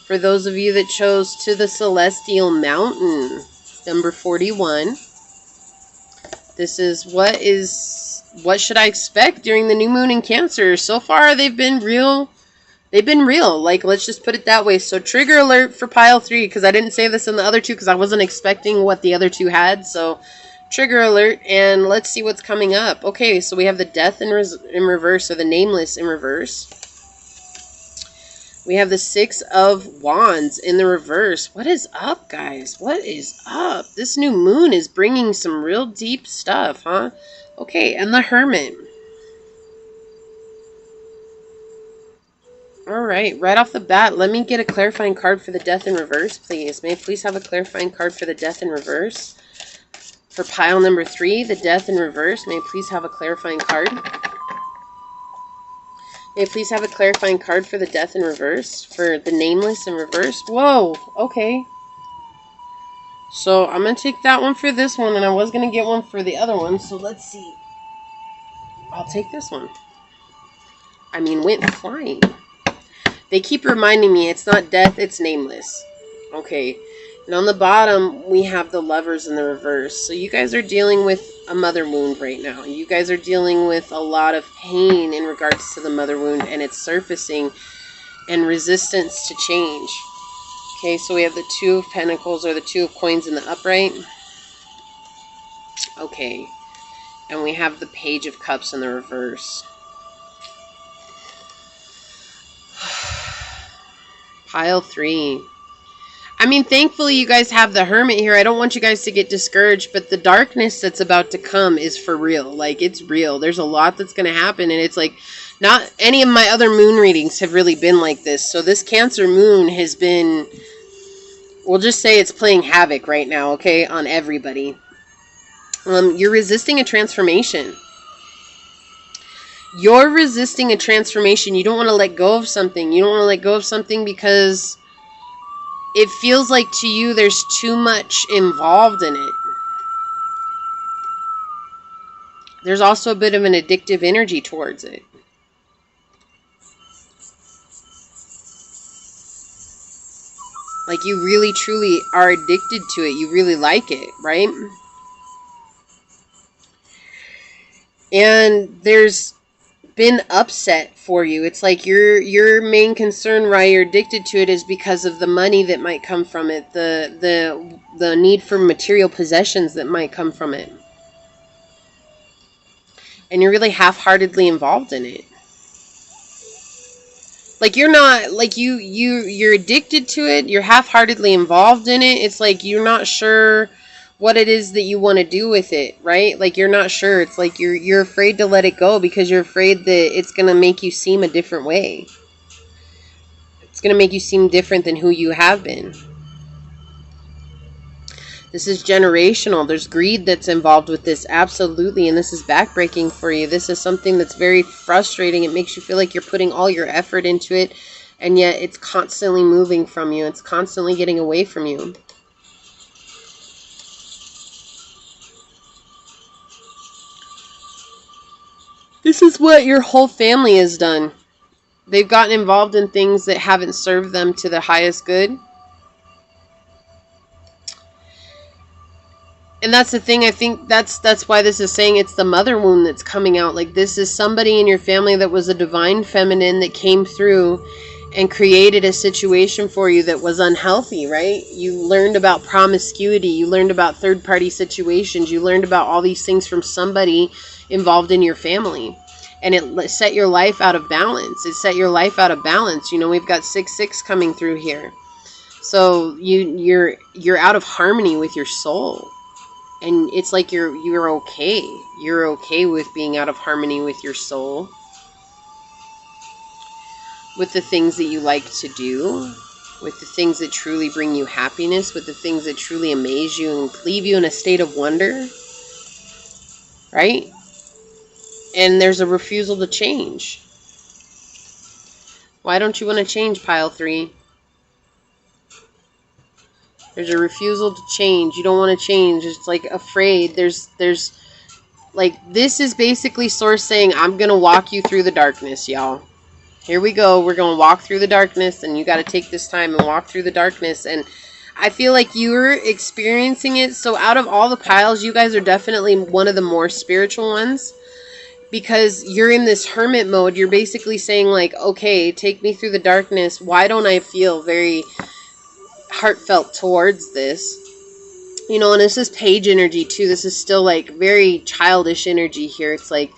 Speaker 1: For those of you that chose to the Celestial Mountain, number 41. This is what should I expect during the new moon in Cancer? So far, they've been real. They've been real. Like, let's just put it that way. So, trigger alert for pile 3, because I didn't say this in the other 2, because I wasn't expecting what the other 2 had. So, trigger alert, and let's see what's coming up. Okay, so we have the Death in reverse, or the Nameless in reverse. We have the 6 of Wands in the reverse. What is up, guys? What is up? This new moon is bringing some real deep stuff, huh? Okay, and the Hermit. Alright, right off the bat, let me get a clarifying card for the Death in reverse, please. May I please have a clarifying card for the Death in reverse? For pile number 3, the Death in reverse, may I please have a clarifying card? May I please have a clarifying card for the Death in reverse? For the Nameless in reverse? Whoa, okay. So I'm going to take that one for this one, and I was going to get one for the other one, so let's see. I'll take this one. I mean, went flying. They keep reminding me it's not death, it's nameless. Okay. And on the bottom, we have the Lovers in the reverse. So you guys are dealing with a mother wound right now. You guys are dealing with a lot of pain in regards to the mother wound, and it's surfacing, and resistance to change. Okay, so we have the 2 of Pentacles, or the 2 of Coins in the upright. Okay. And we have the Page of Cups in the reverse. Pile 3. I mean, thankfully you guys have the Hermit here. I don't want you guys to get discouraged, but the darkness that's about to come is for real. Like, it's real. There's a lot that's going to happen, and it's like, not any of my other moon readings have really been like this. So this Cancer moon has been, we'll just say it's playing havoc right now, okay, on everybody. You're resisting a transformation. You're resisting a transformation. You don't want to let go of something. You don't want to let go of something because it feels like to you there's too much involved in it. There's also a bit of an addictive energy towards it. Like, you really truly are addicted to it. You really like it, right? And there's been upset for you. It's like your main concern why you're addicted to it is because of the money that might come from it, the need for material possessions that might come from it. And you're really half-heartedly involved in it. Like, you're not, like, you're addicted to it, you're half-heartedly involved in it. It's like you're not sure what it is that you want to do with it, right? Like, you're not sure. It's like you're afraid to let it go because you're afraid that it's going to make you seem a different way. It's going to make you seem different than who you have been. This is generational. There's greed that's involved with this, absolutely, and this is backbreaking for you. This is something that's very frustrating. It makes you feel like you're putting all your effort into it, and yet it's constantly moving from you. It's constantly getting away from you. This is what your whole family has done. They've gotten involved in things that haven't served them to the highest good. And that's the thing, I think that's why this is saying it's the mother wound that's coming out. Like, this is somebody in your family that was a divine feminine that came through and created a situation for you that was unhealthy, right? You learned about promiscuity, you learned about third-party situations, you learned about all these things from somebody involved in your family. And it set your life out of balance. It set your life out of balance. You know, we've got 6-6 coming through here. So you're out of harmony with your soul. And it's like you're okay. You're okay with being out of harmony with your soul. With the things that you like to do. With the things that truly bring you happiness. With the things that truly amaze you and leave you in a state of wonder. Right? And there's a refusal to change. Why don't you want to change, pile 3? There's a refusal to change. You don't want to change. It's like afraid. There's like, this is basically Source saying, I'm going to walk you through the darkness, y'all. Here we go. We're going to walk through the darkness, and you got to take this time and walk through the darkness. And I feel like you're experiencing it. So out of all the piles, you guys are definitely one of the more spiritual ones. Because you're in this hermit mode. You're basically saying, like, okay, take me through the darkness. Why don't I feel very heartfelt towards this? You know, and this is page energy too. This is still like very childish energy here. It's like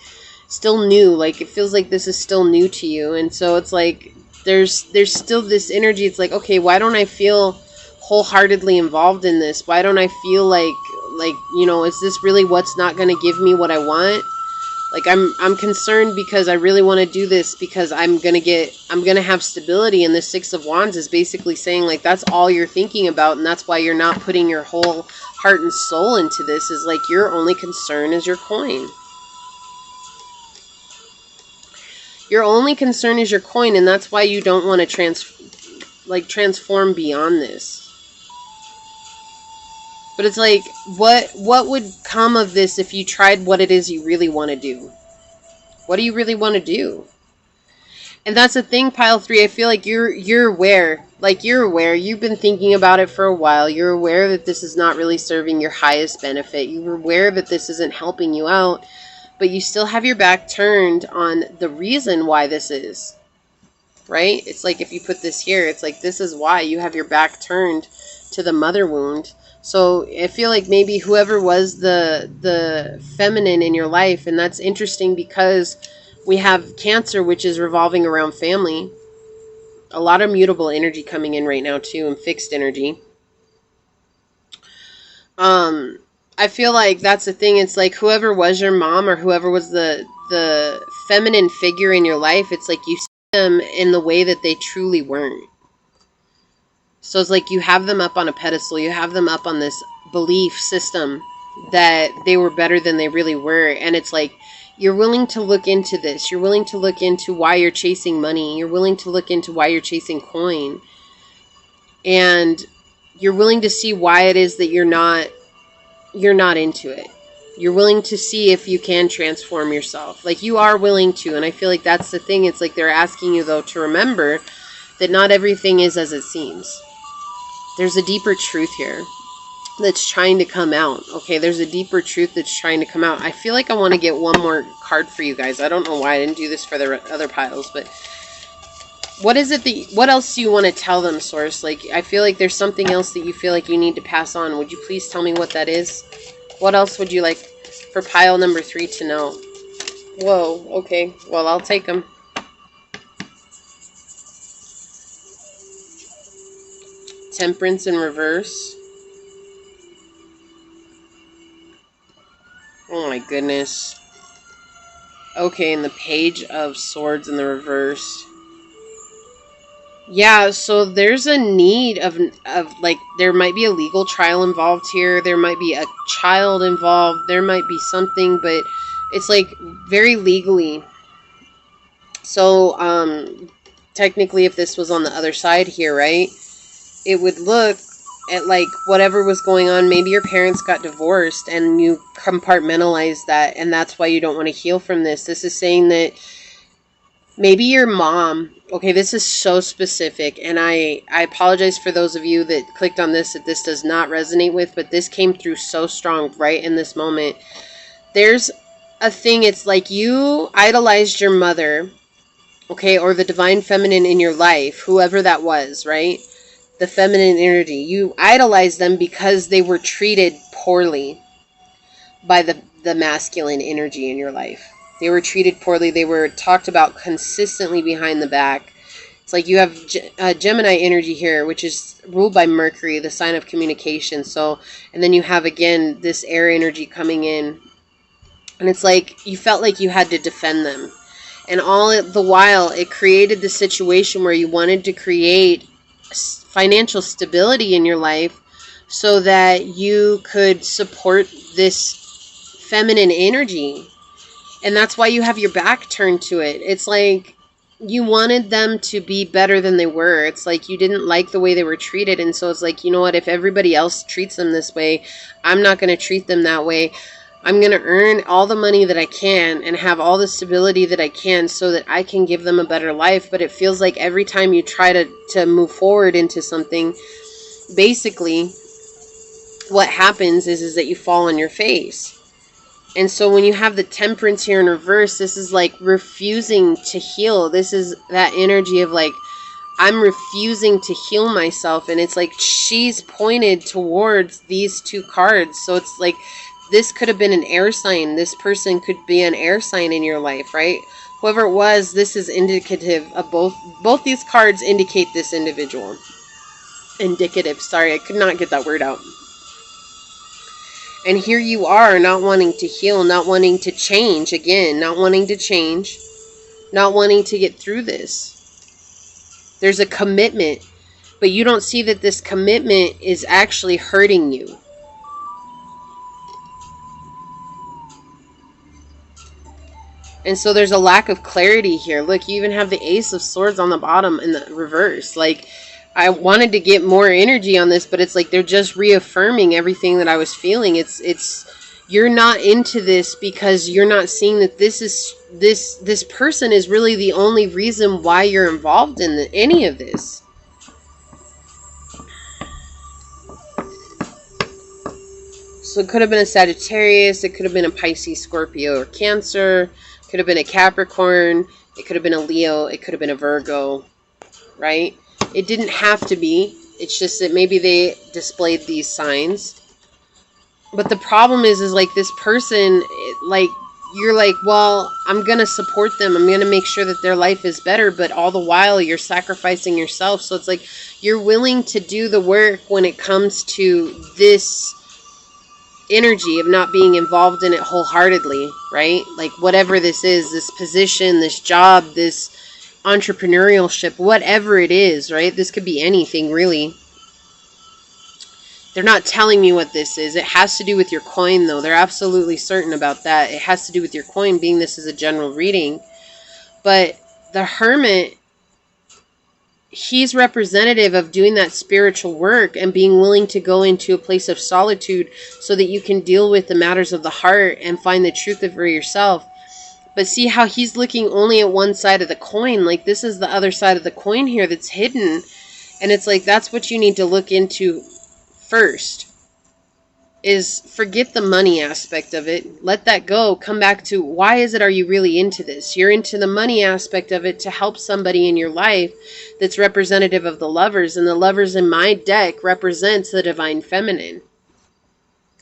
Speaker 1: still new. Like, it feels like this is still new to you. And so it's like there's still this energy. It's like, okay, why don't I feel wholeheartedly involved in this? Why don't I feel like, you know, is this really what's not going to give me what I want? Like, I'm concerned because I really want to do this because I'm going to have stability. And the 6 of Wands is basically saying, like, that's all you're thinking about. And that's why you're not putting your whole heart and soul into this, is like your only concern is your coin. Your only concern is your coin. And that's why you don't want to transform beyond this. But it's like, what would come of this if you tried what it is you really want to do? What do you really want to do? And that's the thing, pile 3. I feel like you're aware. Like, you're aware. You've been thinking about it for a while. You're aware that this is not really serving your highest benefit. You're aware that this isn't helping you out. But you still have your back turned on the reason why this is. Right? It's like if you put this here, it's like this is why you have your back turned to the mother wound. So I feel like maybe whoever was the feminine in your life, and that's interesting because we have Cancer, which is revolving around family. A lot of mutable energy coming in right now too, and fixed energy. I feel like that's the thing. It's like whoever was your mom or whoever was the feminine figure in your life, it's like you see them in the way that they truly weren't. So it's like you have them up on a pedestal. You have them up on this belief system that they were better than they really were. And it's like you're willing to look into this. You're willing to look into why you're chasing money. You're willing to look into why you're chasing coin. And you're willing to see why it is that you're not into it. You're willing to see if you can transform yourself. Like, you are willing to. And I feel like that's the thing. It's like they're asking you, though, to remember that not everything is as it seems. There's a deeper truth here that's trying to come out. Okay, there's a deeper truth that's trying to come out. I feel like I want to get one more card for you guys. I don't know why I didn't do this for the other piles, but what is it what else do you want to tell them, Source? Like, I feel like there's something else that you feel like you need to pass on. Would you please tell me what that is? What else would you like for pile number 3 to know? Whoa, okay. Well, I'll take them. Temperance in reverse. Oh my goodness. Okay, and the Page of Swords in the reverse. Yeah, so there's a need of like, there might be a legal trial involved here. There might be a child involved. There might be something, but it's like very legally. So, technically, if this was on the other side here, right? It would look at like whatever was going on. Maybe your parents got divorced and you compartmentalized that, and that's why you don't want to heal from this. This is saying that Maybe your mom. Okay, this is so specific, and I apologize for those of you that clicked on this that this does not resonate with, but this came through so strong right in this moment. There's a thing, it's like you idolized your mother, okay, or the divine feminine in your life, whoever that was, right? The feminine energy. You idolized them because they were treated poorly by the masculine energy in your life. They were treated poorly. They were talked about consistently behind the back. It's like you have Gemini energy here, which is ruled by Mercury, the sign of communication. So, and then you have, again, this air energy coming in. And it's like you felt like you had to defend them. And all the while, it created the situation where you wanted to create financial stability in your life so that you could support this feminine energy. And that's why you have your back turned to it. It's like you wanted them to be better than they were. It's like you didn't like the way they were treated. And so it's like, you know what, if everybody else treats them this way, I'm not going to treat them that way. I'm going to earn all the money that I can and have all the stability that I can so that I can give them a better life. But it feels like every time you try to move forward into something, basically what happens is that you fall on your face. And so when you have the Temperance here in reverse, this is like refusing to heal. This is that energy of like, I'm refusing to heal myself. And it's like she's pointed towards these two cards. So it's like this could have been an air sign. This person could be an air sign in your life, right? Whoever it was, this is indicative of both these cards indicate this individual. Indicative. Sorry, I could not get that word out. And here you are, not wanting to heal, not wanting to change, again, not wanting to change, not wanting to get through this. There's a commitment, but you don't see that this commitment is actually hurting you. And so there's a lack of clarity here. Look, you even have the Ace of Swords on the bottom in the reverse. Like, I wanted to get more energy on this, but it's like they're just reaffirming everything that I was feeling. It's you're not into this because you're not seeing that this person is really the only reason why you're involved in any of this. So it could have been a Sagittarius, it could have been a Pisces, Scorpio, or Cancer, it could have been a Capricorn, it could have been a Leo, it could have been a Virgo, right? It didn't have to be. It's just that maybe they displayed these signs. But the problem is like this person, like, you're like, well, I'm going to support them. I'm going to make sure that their life is better. But all the while, you're sacrificing yourself. So it's like you're willing to do the work when it comes to this energy of not being involved in it wholeheartedly, right? Like whatever this is, this position, this job, this entrepreneurship, whatever it is, right? This could be anything, really. They're not telling me what this is. It has to do with your coin, though. They're absolutely certain about that. It has to do with your coin, being this is a general reading. But the Hermit, he's representative of doing that spiritual work and being willing to go into a place of solitude so that you can deal with the matters of the heart and find the truth for yourself. But see how he's looking only at one side of the coin. Like this is the other side of the coin here that's hidden. And it's like that's what you need to look into first. Is forget the money aspect of it. Let that go. Come back to why is it are you really into this? You're into the money aspect of it to help somebody in your life that's representative of the Lovers. And the Lovers in my deck represents the Divine Feminine.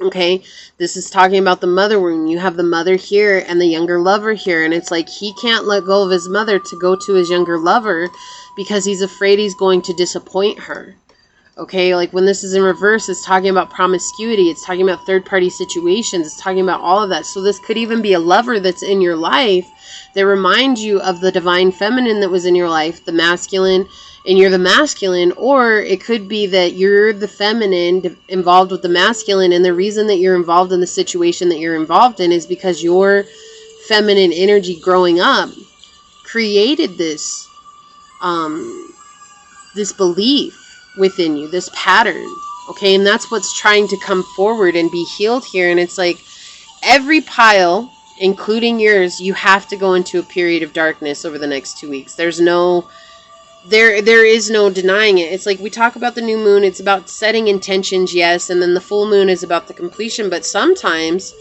Speaker 1: Okay, this is talking about the mother wound. You have the mother here and the younger lover here. And it's like he can't let go of his mother to go to his younger lover because he's afraid he's going to disappoint her. Okay, like when this is in reverse, it's talking about promiscuity. It's talking about third-party situations. It's talking about all of that. So this could even be a lover that's in your life that reminds you of the Divine Feminine that was in your life, the masculine, and you're the masculine. Or it could be that you're the feminine involved with the masculine, and the reason that you're involved in the situation that you're involved in is because your feminine energy growing up created this this belief within you, this pattern. Okay, and that's what's trying to come forward and be healed here. And it's like every pile including yours, you have to go into a period of darkness over the next 2 weeks. There is no denying it. It's like we talk about the new moon, it's about setting intentions, yes, and then the full moon is about the completion, but sometimes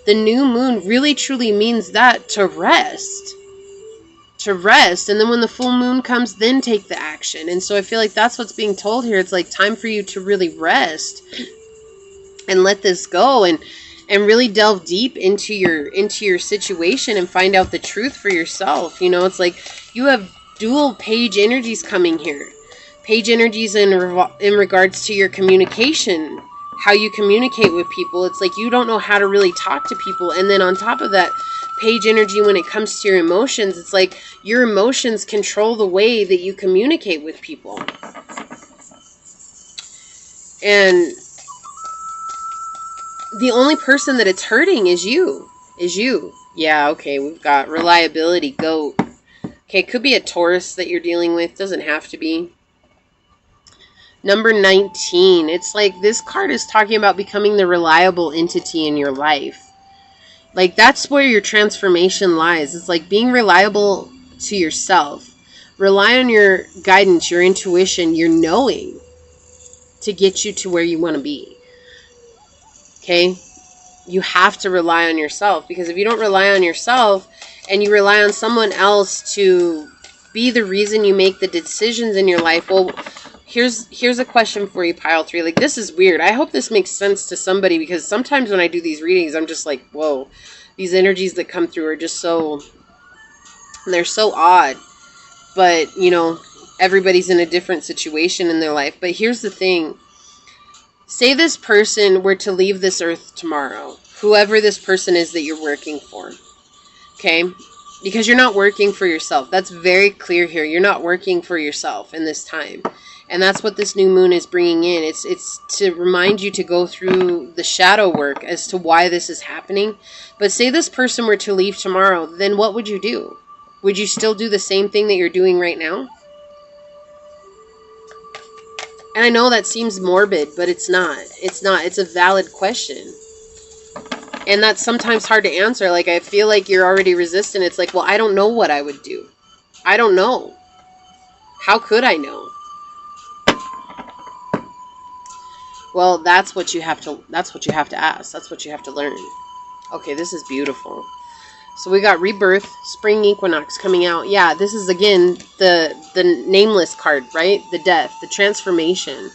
Speaker 1: the new moon really truly means that to rest, and then when the full moon comes, then take the action. And so I feel like that's what's being told here. It's like time for you to really rest and let this go, and really delve deep into your situation and find out the truth for yourself. You know, it's like you have dual page energies coming here. Page energies in regards to your communication, how you communicate with people. It's like you don't know how to really talk to people. And then on top of that, page energy when it comes to your emotions, it's like your emotions control the way that you communicate with people. And the only person that it's hurting is you. Yeah, okay, we've got reliability, goat. Okay, it could be a Taurus that you're dealing with. Doesn't have to be. Number 19. It's like this card is talking about becoming the reliable entity in your life. Like that's where your transformation lies. It's like being reliable to yourself. Rely on your guidance, your intuition, your knowing to get you to where you want to be. Okay? You have to rely on yourself, because if you don't rely on yourself and you rely on someone else to be the reason you make the decisions in your life, well, here's a question for you, pile 3. Like, this is weird. I hope this makes sense to somebody, because sometimes when I do these readings, I'm just like, whoa, these energies that come through are just they're so odd. But, you know, everybody's in a different situation in their life. But here's the thing. Say this person were to leave this earth tomorrow, whoever this person is that you're working for, okay? Because you're not working for yourself. That's very clear here. You're not working for yourself in this time. And that's what this new moon is bringing in. It's to remind you to go through the shadow work as to why this is happening. But say this person were to leave tomorrow, then what would you do? Would you still do the same thing that you're doing right now? And I know that seems morbid, but it's not. It's not. It's a valid question. And that's sometimes hard to answer. Like, I feel like you're already resistant. It's like, well, I don't know what I would do. I don't know. How could I know? Well, that's what you have to ask. That's what you have to learn. Okay, this is beautiful. So we got rebirth, spring equinox coming out. Yeah, this is again the nameless card, right? The death, the transformation.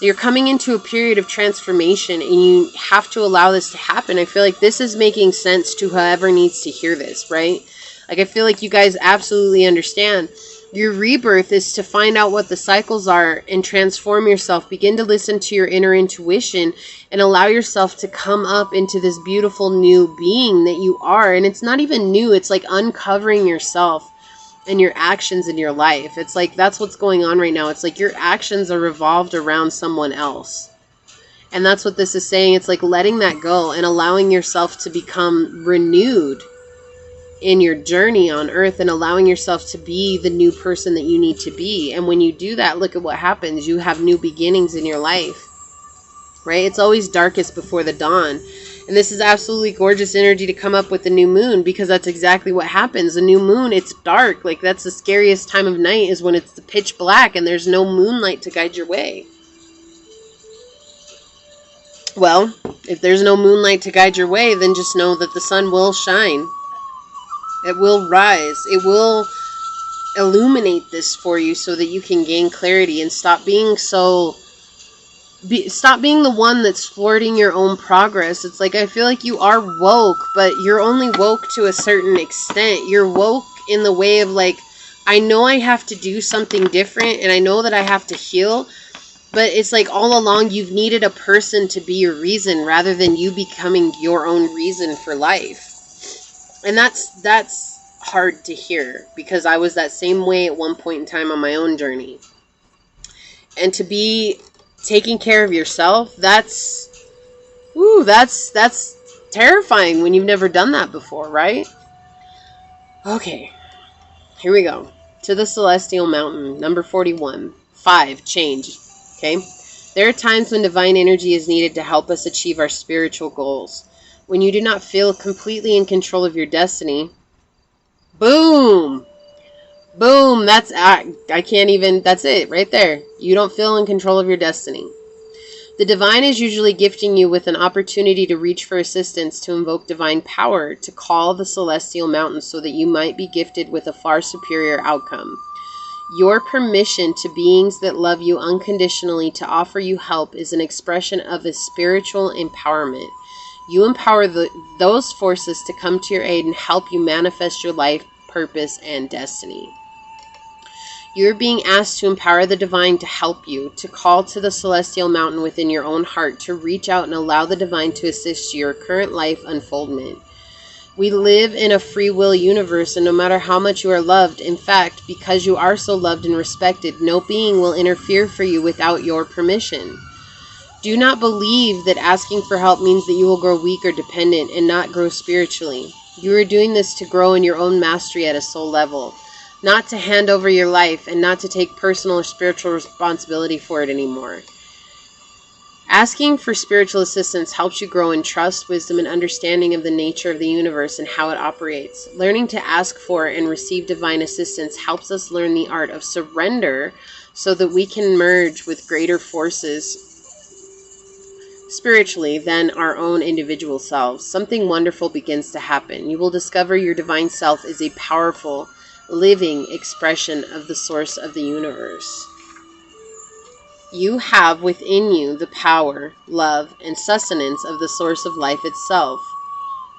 Speaker 1: You're coming into a period of transformation, and you have to allow this to happen. I feel like this is making sense to whoever needs to hear this, right? Like, I feel like you guys absolutely understand. Your rebirth is to find out what the cycles are and transform yourself. Begin to listen to your inner intuition and allow yourself to come up into this beautiful new being that you are. And it's not even new. It's like uncovering yourself and your actions in your life. It's like that's what's going on right now. It's like your actions are revolved around someone else. And that's what this is saying. It's like letting that go and allowing yourself to become renewed in your journey on earth, and allowing yourself to be the new person that you need to be. And when you do that, look at what happens. You have new beginnings in your life, right? It's always darkest before the dawn. And this is absolutely gorgeous energy to come up with the new moon, because that's exactly what happens. The new moon, it's dark. Like, that's the scariest time of night, is when it's the pitch black and there's no moonlight to guide your way. Well, if there's no moonlight to guide your way, then just know that the sun will shine. It will rise. It will illuminate this for you so that you can gain clarity and stop being the one that's thwarting your own progress. It's like, I feel like you are woke, but you're only woke to a certain extent. You're woke in the way of like, I know I have to do something different, and I know that I have to heal, but it's like all along you've needed a person to be your reason rather than you becoming your own reason for life. And that's hard to hear, because I was that same way at one point in time on my own journey. And to be taking care of yourself, that's terrifying when you've never done that before, right? Okay, here we go. To the Celestial Mountain, number 41. 5, change. Okay? There are times when divine energy is needed to help us achieve our spiritual goals. when you do not feel completely in control of your destiny, boom, boom, that's, I can't even, that's it right there. You don't feel in control of your destiny. The divine is usually gifting you with an opportunity to reach for assistance, to invoke divine power, to call the celestial mountains so that you might be gifted with a far superior outcome. Your permission to beings that love you unconditionally to offer you help is an expression of a spiritual empowerment. You empower those forces to come to your aid and help you manifest your life, purpose, and destiny. You're being asked to empower the divine to help you, to call to the celestial mountain within your own heart, to reach out and allow the divine to assist your current life unfoldment. We live in a free will universe, and no matter how much you are loved, in fact, because you are so loved and respected, no being will interfere for you without your permission. Do not believe that asking for help means that you will grow weak or dependent and not grow spiritually. You are doing this to grow in your own mastery at a soul level, not to hand over your life and not to take personal or spiritual responsibility for it anymore. Asking for spiritual assistance helps you grow in trust, wisdom, and understanding of the nature of the universe and how it operates. Learning to ask for and receive divine assistance helps us learn the art of surrender so that we can merge with greater forces spiritually than our own individual selves. Something wonderful begins to happen. You will discover your divine self is a powerful, living expression of the source of the universe. You have within you the power, love, and sustenance of the source of life itself.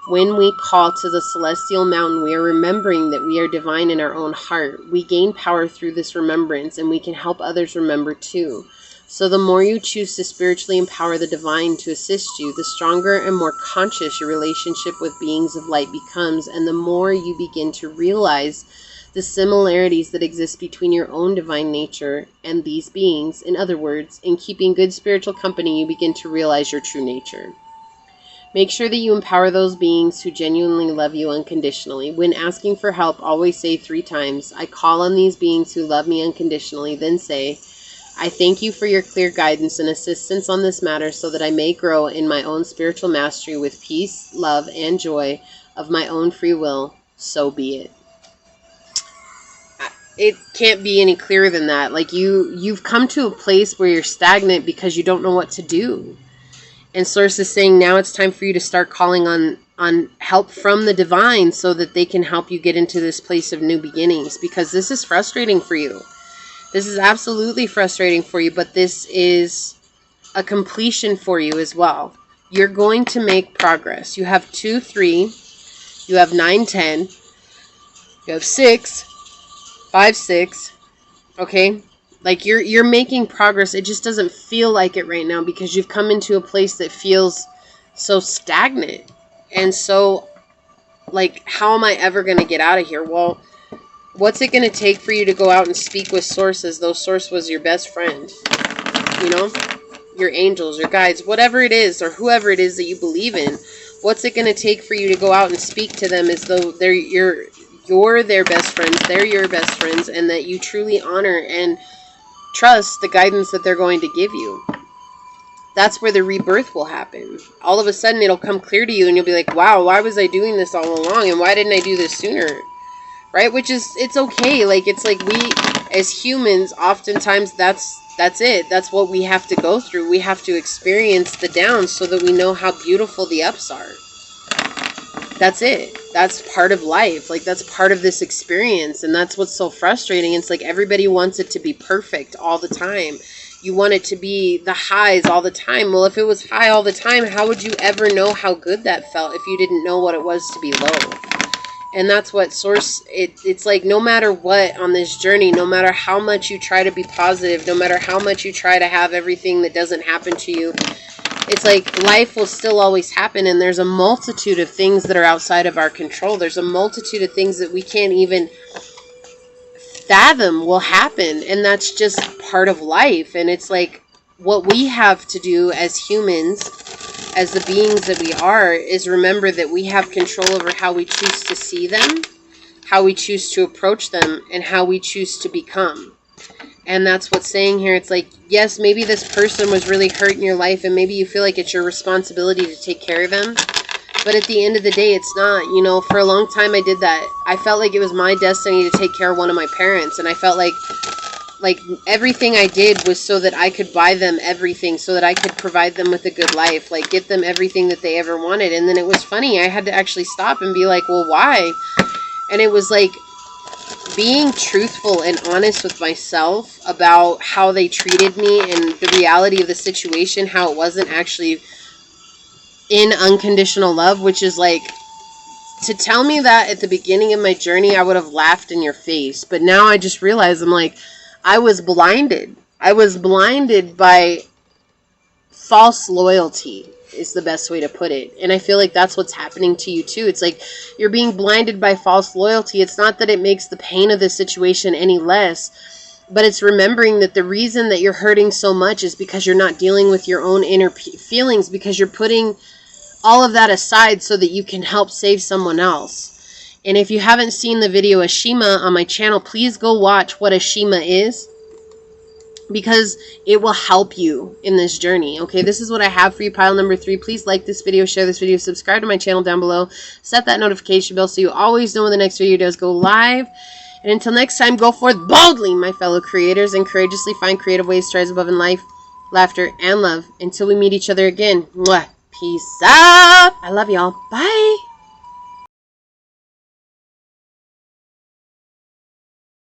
Speaker 1: When we call to the celestial mountain, we are remembering that we are divine in our own heart. We gain power through this remembrance, and we can help others remember too. So the more you choose to spiritually empower the divine to assist you, the stronger and more conscious your relationship with beings of light becomes, and the more you begin to realize the similarities that exist between your own divine nature and these beings. In other words, in keeping good spiritual company, you begin to realize your true nature. Make sure that you empower those beings who genuinely love you unconditionally. When asking for help, always say 3 times, I call on these beings who love me unconditionally. Then say, I thank you for your clear guidance and assistance on this matter so that I may grow in my own spiritual mastery with peace, love, and joy of my own free will. So be it. It can't be any clearer than that. Like you've come to a place where you're stagnant because you don't know what to do. And Source is saying now it's time for you to start calling on help from the divine so that they can help you get into this place of new beginnings, because this is frustrating for you. This is absolutely frustrating for you, but this is a completion for you as well. You're going to make progress. You have 2, 3, you have 9, 10, you have 6, 5, 6, okay? Like you're making progress. It just doesn't feel like it right now because you've come into a place that feels so stagnant. And so, like, how am I ever going to get out of here? Well, what's it going to take for you to go out and speak with sources? Those source was your best friend, you know, your angels, your guides, whatever it is, or whoever it is that you believe in. What's it going to take for you to go out and speak to them as though you're their best friends, they're your best friends, and that you truly honor and trust the guidance that they're going to give you? That's where the rebirth will happen. All of a sudden it'll come clear to you and you'll be like, wow, why was I doing this all along? And why didn't I do this sooner? Right? Which is, it's okay. Like, it's like we as humans, oftentimes that's it. That's what we have to go through. We have to experience the downs so that we know how beautiful the ups are. That's it. That's part of life. Like, that's part of this experience. And that's what's so frustrating. It's like everybody wants it to be perfect all the time. You want it to be the highs all the time. Well, if it was high all the time, how would you ever know how good that felt if you didn't know what it was to be low? And that's what Source, it's like no matter what on this journey, no matter how much you try to be positive, no matter how much you try to have everything that doesn't happen to you, it's like life will still always happen. And there's a multitude of things that are outside of our control. There's a multitude of things that we can't even fathom will happen. And that's just part of life. And it's like what we have to do as humans, as the beings that we are, is remember that we have control over how we choose to see them, how we choose to approach them, and how we choose to become. And that's what's saying here. It's like, yes, maybe this person was really hurt in your life and maybe you feel like it's your responsibility to take care of them. But at the end of the day, it's not. You know, for a long time I did that. I felt like it was my destiny to take care of one of my parents. And I felt like everything I did was so that I could buy them everything, so that I could provide them with a good life, like get them everything that they ever wanted. And then it was funny. I had to actually stop and be like, well, why? And it was like being truthful and honest with myself about how they treated me and the reality of the situation, how it wasn't actually in unconditional love, which is like, to tell me that at the beginning of my journey, I would have laughed in your face. But now I just realize, I'm like, I was blinded. I was blinded by false loyalty is the best way to put it. And I feel like that's what's happening to you too. It's like you're being blinded by false loyalty. It's not that it makes the pain of the situation any less, but it's remembering that the reason that you're hurting so much is because you're not dealing with your own inner feelings, because you're putting all of that aside so that you can help save someone else. And if you haven't seen the video Ashima on my channel, please go watch what Ashima is, because it will help you in this journey. Okay, this is what I have for you, pile number 3. Please like this video, share this video, subscribe to my channel down below, set that notification bell so you always know when the next video does go live. And until next time, go forth boldly, my fellow creators, and courageously find creative ways to rise above in life, laughter, and love. Until we meet each other again. Mwah. Peace out. I love y'all. Bye.